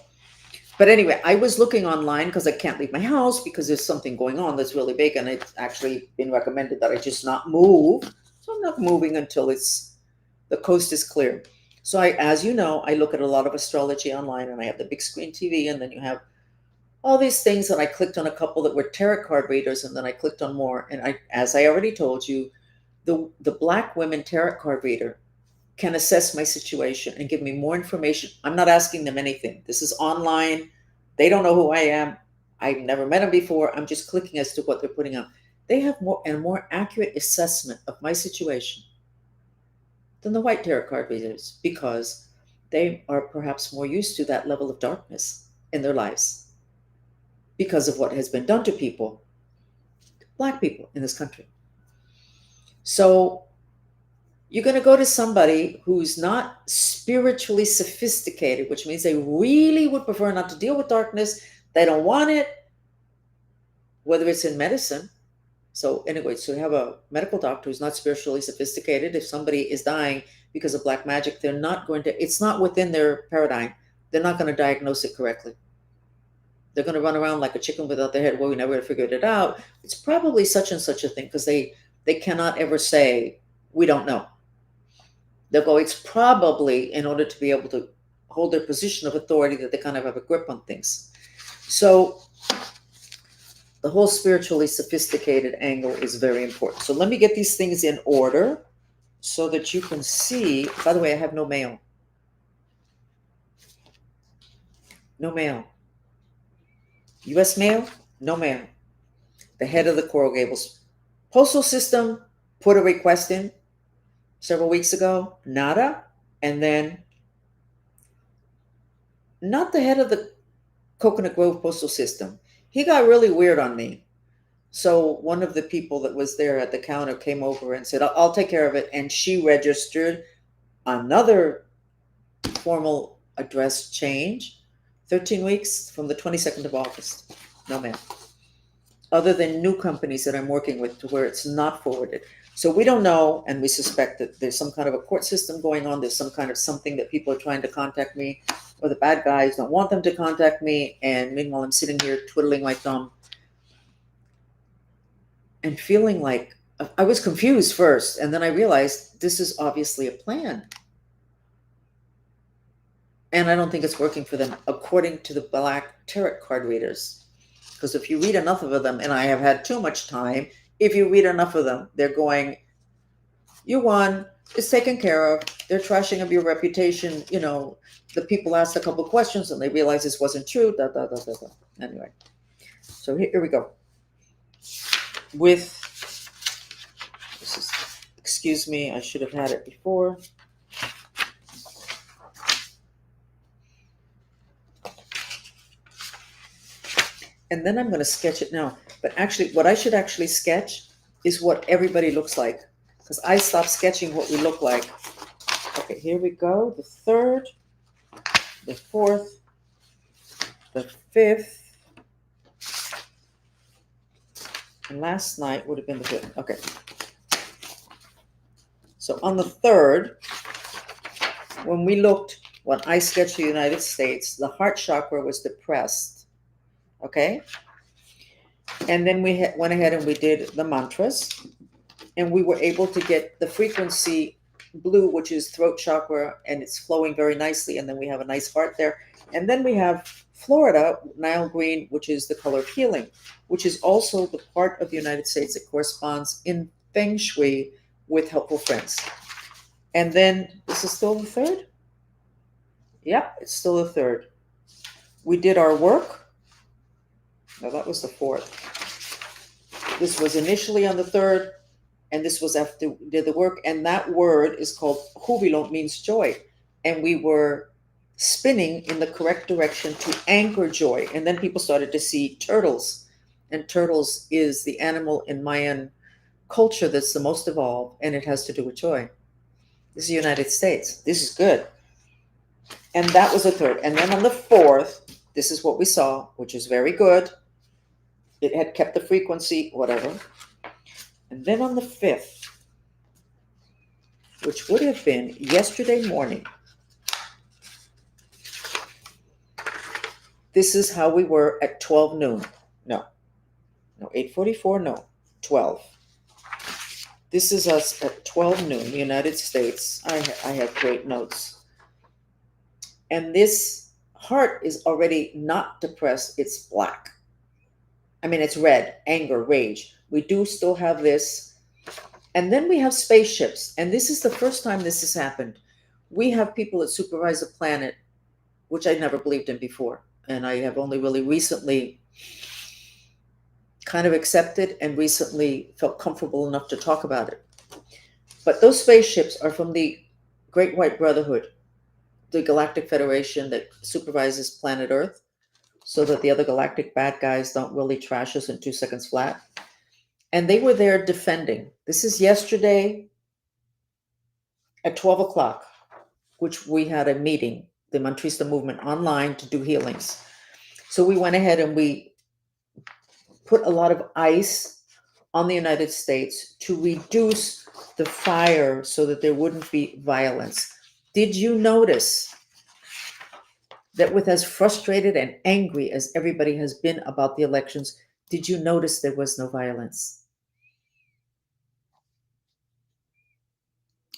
but anyway, I was looking online because I can't leave my house because there's something going on that's really big, and it's actually been recommended that I just not move. So I'm not moving until the coast is clear. So as you know, I look at a lot of astrology online, and I have the big screen TV, and then you have all these things, and I clicked on a couple that were tarot card readers, and then I clicked on more, and as I already told you, the Black women tarot card reader can assess my situation and give me more information. I'm not asking them anything. This is online. They don't know who I am. I've never met them before. I'm just clicking as to what they're putting out. They have more accurate assessment of my situation than the white tarot card readers, because they are perhaps more used to that level of darkness in their lives because of what has been done to people, Black people in this country. So you're going to go to somebody who's not spiritually sophisticated, which means they really would prefer not to deal with darkness. They don't want it, whether it's in medicine. So anyway, so you have a medical doctor who's not spiritually sophisticated. If somebody is dying because of black magic, they're not going to, it's not within their paradigm. They're not going to diagnose it correctly. They're going to run around like a chicken without their head. Well, we never figured it out. It's probably such and such a thing, because they cannot ever say, we don't know. They'll go, it's probably, in order to be able to hold their position of authority, that they kind of have a grip on things. So the whole spiritually sophisticated angle is very important. So let me get these things in order so that you can see. By the way, I have no mail. No mail. U.S. mail, no mail. The head of the Coral Gables postal system put a request in several weeks ago, nada. And then not the head of the Coconut Grove postal system. He got really weird on me. So one of the people that was there at the counter came over and said, I'll take care of it. And she registered another formal address change, 13 weeks from the 22nd of August. No, ma'am. Other than new companies that I'm working with to where it's not forwarded. So we don't know, and we suspect that there's some kind of a court system going on. There's some kind of something that people are trying to contact me, or the bad guys don't want them to contact me. And meanwhile, I'm sitting here twiddling my thumb and feeling like I was confused first. And then I realized this is obviously a plan. And I don't think it's working for them, according to the Black tarot card readers. Because if you read enough of them, and I have had too much time, if you read enough of them, they're going, you won, it's taken care of. They're trashing of your reputation. You know, the people asked a couple of questions and they realized this wasn't true. Da, da, da, da, da. Anyway, so here we go. Excuse excuse me, I should have had it before. And then I'm going to sketch it now. But actually, what I should actually sketch is what everybody looks like. Because I stopped sketching what we look like. Okay, here we go. The third, the fourth, the fifth, and last night would have been the fifth. Okay. So on the third, when I sketched the United States, the heart chakra was depressed. Okay. And then we went ahead and we did the mantras, and we were able to get the frequency blue, which is throat chakra, and it's flowing very nicely. And then we have a nice heart there. And then we have Florida, Nile green, which is the color of healing, which is also the part of the United States that corresponds in Feng Shui with helpful friends. And then this is still the third? Yep, it's still the third. We did our work. No, that was the fourth. This was initially on the third, and this was after we did the work. And that word is called jubilo, means joy. And we were spinning in the correct direction to anchor joy. And then people started to see turtles. And turtles is the animal in Mayan culture that's the most evolved, and it has to do with joy. This is the United States. This is good. And that was the third. And then on the fourth, this is what we saw, which is very good. It had kept the frequency, whatever. And then on the fifth, which would have been yesterday morning, this is how we were at 12 noon. No, 8:44, no, 12. This is us at 12 noon, the United States. I have great notes. And this heart is already not depressed, it's black. I mean, it's red, anger, rage. We do still have this. And then we have spaceships. And this is the first time this has happened. We have people that supervise the planet, which I never believed in before. And I have only really recently kind of accepted and recently felt comfortable enough to talk about it. But those spaceships are from the Great White Brotherhood, the Galactic Federation that supervises planet Earth, so that the other galactic bad guys don't really trash us in 2 seconds flat. And they were there defending. This is yesterday at 12 o'clock, which we had a meeting, the Mantrista movement online, to do healings. So we went ahead and we put a lot of ice on the United States to reduce the fire so that there wouldn't be violence. Did you notice that with as frustrated and angry as everybody has been about the elections, did you notice there was no violence?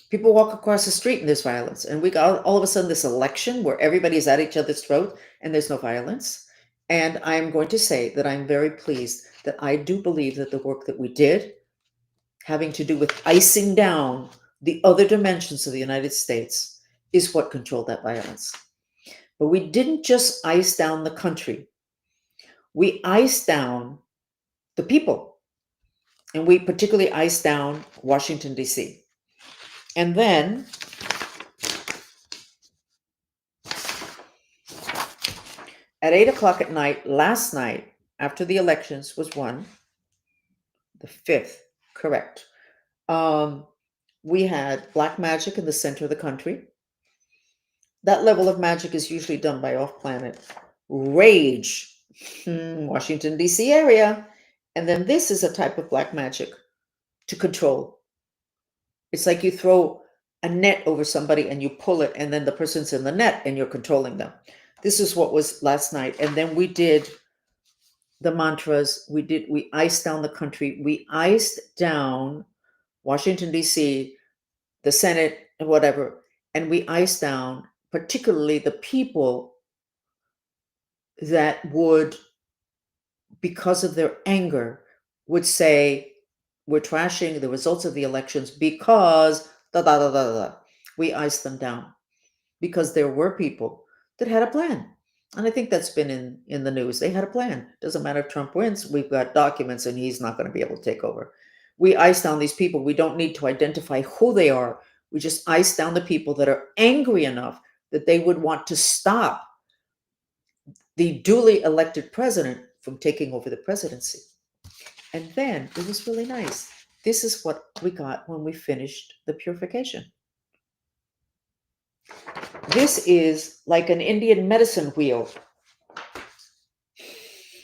People walk across the street and there's violence. And we got all of a sudden this election where everybody's at each other's throat and there's no violence. And I'm going to say that I'm very pleased that I do believe that the work that we did, having to do with icing down the other dimensions of the United States, is what controlled that violence. But we didn't just ice down the country. We iced down the people. And we particularly iced down Washington, D.C. And then at 8 o'clock at night, last night, after the elections was won, the 5th, correct, we had black magic in the center of the country. That level of magic is usually done by off-planet rage, Washington, D.C. area. And then this is a type of black magic to control. It's like you throw a net over somebody and you pull it, and then the person's in the net and you're controlling them. This is what was last night. And then we did the mantras. We iced down the country. We iced down Washington, D.C., the Senate, and whatever. And we iced down particularly the people that would, because of their anger, would say, we're trashing the results of the elections because da da da da da. We iced them down because there were people that had a plan. And I think that's been in the news. They had a plan. Doesn't matter if Trump wins, we've got documents and he's not going to be able to take over. We ice down these people. We don't need to identify who they are. We just ice down the people that are angry enough that they would want to stop the duly elected president from taking over the presidency. And then it was really nice. This is what we got when we finished the purification. This is like an Indian medicine wheel,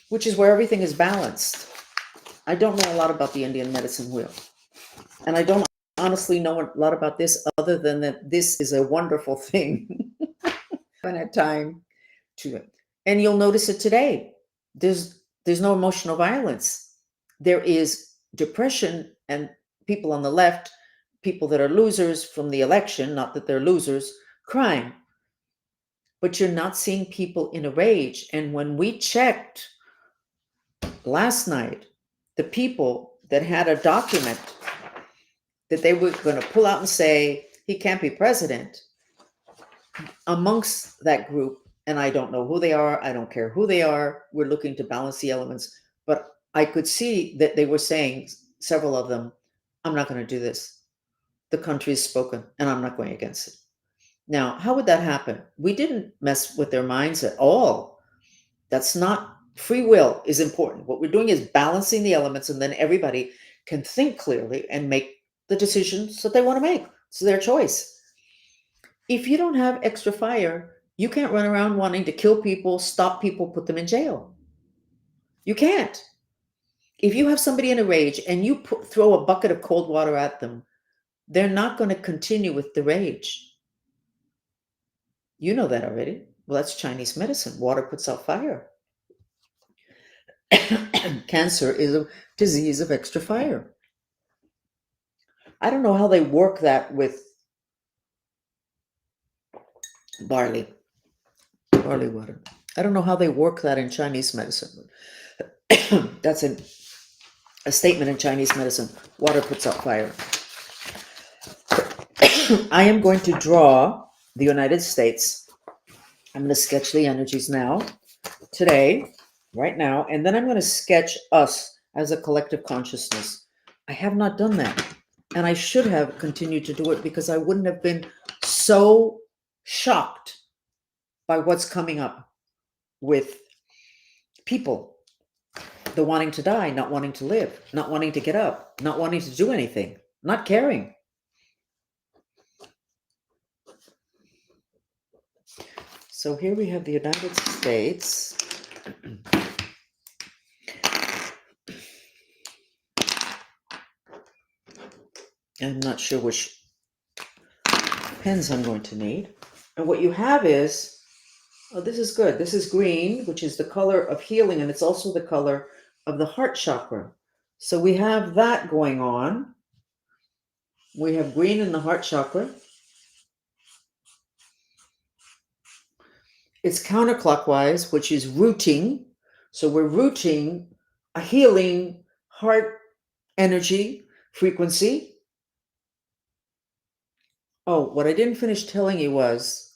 which is where everything is balanced. I don't know a lot about the Indian medicine wheel. And I don't honestly know a lot about this other than that this is a wonderful thing. I haven't had time to it. And you'll notice it today. There's no emotional violence. There is depression and people on the left, people that are losers from the election, not that they're losers, crying. But you're not seeing people in a rage. And when we checked last night, the people that had a document that they were going to pull out and say, he can't be president, amongst that group, and I don't know who they are, I don't care who they are, we're looking to balance the elements. But I could see that they were saying, several of them, I'm not going to do this. The country has spoken, and I'm not going against it. Now, how would that happen? We didn't mess with their minds at all. That's not free will is important. What we're doing is balancing the elements, and then everybody can think clearly and make the decisions that they want to make. It's their choice. If you don't have extra fire, you can't run around wanting to kill people, stop people, put them in jail. You can't. If you have somebody in a rage and you throw a bucket of cold water at them, they're not going to continue with the rage. You know that already. Well, that's Chinese medicine. Water puts out fire. Cancer is a disease of extra fire. I don't know how they work that with barley water. I don't know how they work that in Chinese medicine. That's a statement in Chinese medicine. Water puts out fire. I am going to draw the United States. I'm going to sketch the energies now, today, right now, and then I'm going to sketch us as a collective consciousness. I have not done that, and I should have continued to do it because I wouldn't have been so shocked by what's coming up with people, the wanting to die, not wanting to live, not wanting to get up, not wanting to do anything, not caring. So here we have the United States. I'm not sure which pens I'm going to need. And what you have is, oh, this is good. This is green, which is the color of healing, and it's also the color of the heart chakra. So we have that going on. We have green in the heart chakra. It's counterclockwise, which is rooting. So we're rooting a healing heart energy frequency. Oh, what I didn't finish telling you was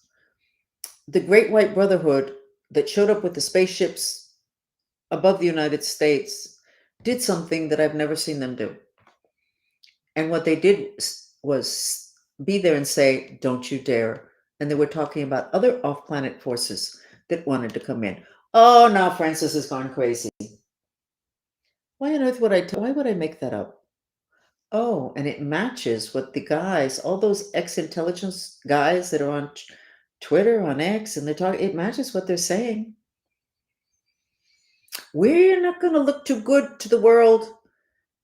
the Great White Brotherhood that showed up with the spaceships above the United States did something that I've never seen them do. And what they did was be there and say, don't you dare. And they were talking about other off-planet forces that wanted to come in. Oh, now Francis has gone crazy. Why on earth why would I make that up? Oh, and it matches what the guys, all those ex-intelligence guys that are on Twitter, on X, and it matches what they're saying. We're not going to look too good to the world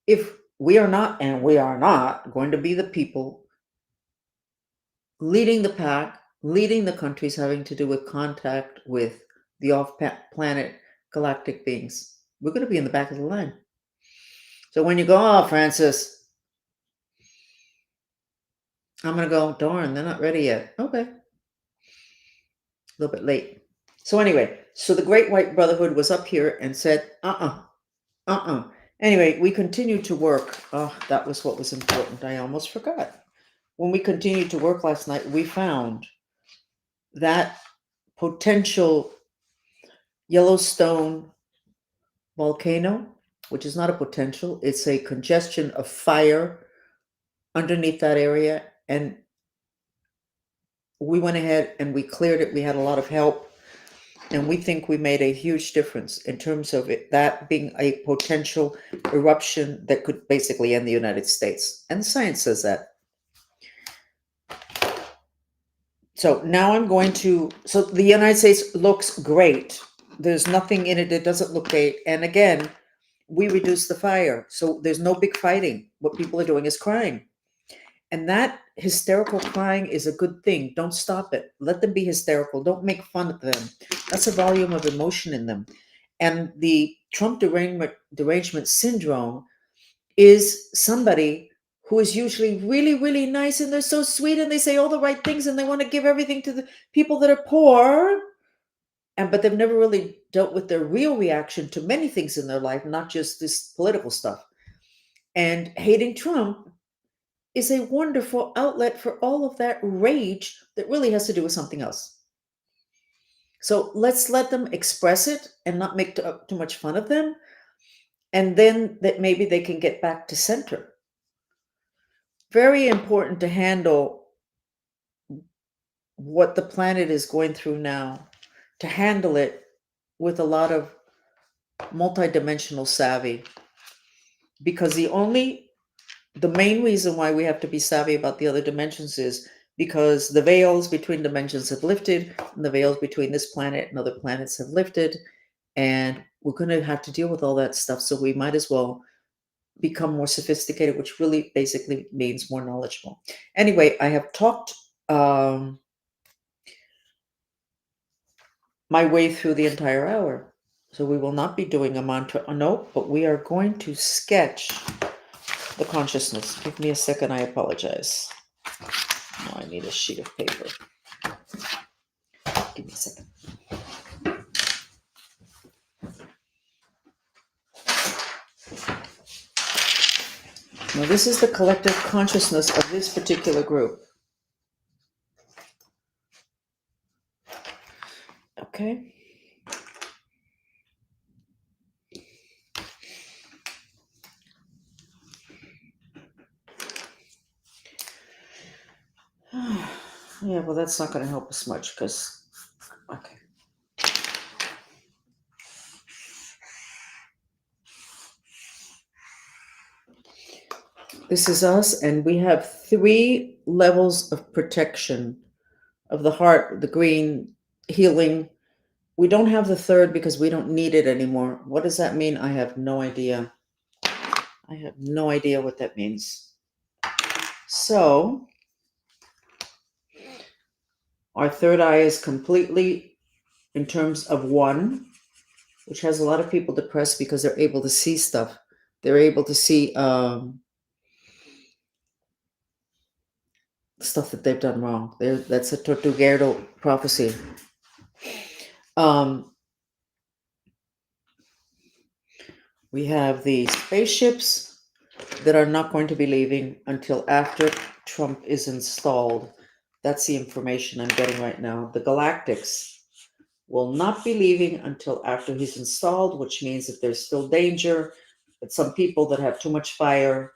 if we are not going to be the people leading the pack, leading the countries having to do with contact with the off-planet galactic beings. We're going to be in the back of the line. So when you go, oh, Francis, I'm going to go, darn, they're not ready yet. Okay. A little bit late. So anyway, so the Great White Brotherhood was up here and said, Anyway, we continued to work. Oh, that was what was important. I almost forgot. When we continued to work last night, we found that potential Yellowstone volcano which is not a potential, it's a congestion of fire underneath that area. And we went ahead and we cleared it. We had a lot of help. And we think we made a huge difference in terms of that being a potential eruption that could basically end the United States. And science says that. So now so the United States looks great. There's nothing in it that doesn't look great. And again, we reduce the fire. So there's no big fighting. What people are doing is crying. And that hysterical crying is a good thing. Don't stop it. Let them be hysterical. Don't make fun of them. That's a volume of emotion in them. And the Trump derangement syndrome is somebody who is usually really, really nice, and they're so sweet and they say all the right things and they want to give everything to the people that are poor. But they've never really dealt with their real reaction to many things in their life, not just this political stuff. And hating Trump is a wonderful outlet for all of that rage that really has to do with something else. So let's let them express it and not make too much fun of them. And then that maybe they can get back to center. Very important to handle what the planet is going through now, to handle it with a lot of multidimensional savvy. Because the main reason why we have to be savvy about the other dimensions is because the veils between dimensions have lifted, and the veils between this planet and other planets have lifted, and we're going to have to deal with all that stuff. So we might as well become more sophisticated, which really basically means more knowledgeable. Anyway, I have talked my way through the entire hour. So we will not be doing a mantra, no, but we are going to sketch the consciousness. Give me a second, I apologize. No, I need a sheet of paper. Give me a second. Now, this is the collective consciousness of this particular group. Okay. Yeah, well, that's not going to help us much because, okay. This is us, and we have 3 levels of protection of the heart, the green, healing. We don't have the 3rd because we don't need it anymore. What does that mean? I have no idea. I have no idea what that means. So, our 3rd eye is completely in terms of 1, which has a lot of people depressed because they're able to see stuff. They're able to see stuff that they've done wrong. That's a Tortuguero prophecy. We have the spaceships that are not going to be leaving until after Trump is installed. That's the information I'm getting right now. The galactics will not be leaving until after he's installed, which means that there's still danger, that some people that have too much fire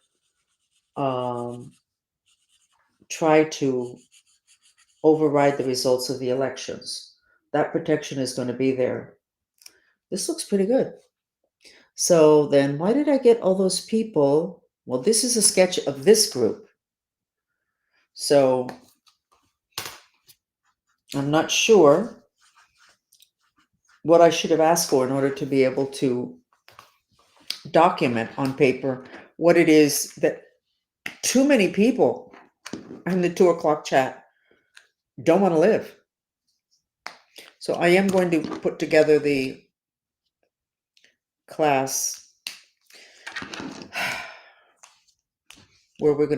try to override the results of the elections. That protection is going to be there. This looks pretty good. So then why did I get all those people? Well, this is a sketch of this group. So I'm not sure what I should have asked for in order to be able to document on paper what it is that too many people in the 2:00 chat don't want to live. So I am going to put together the class where we're going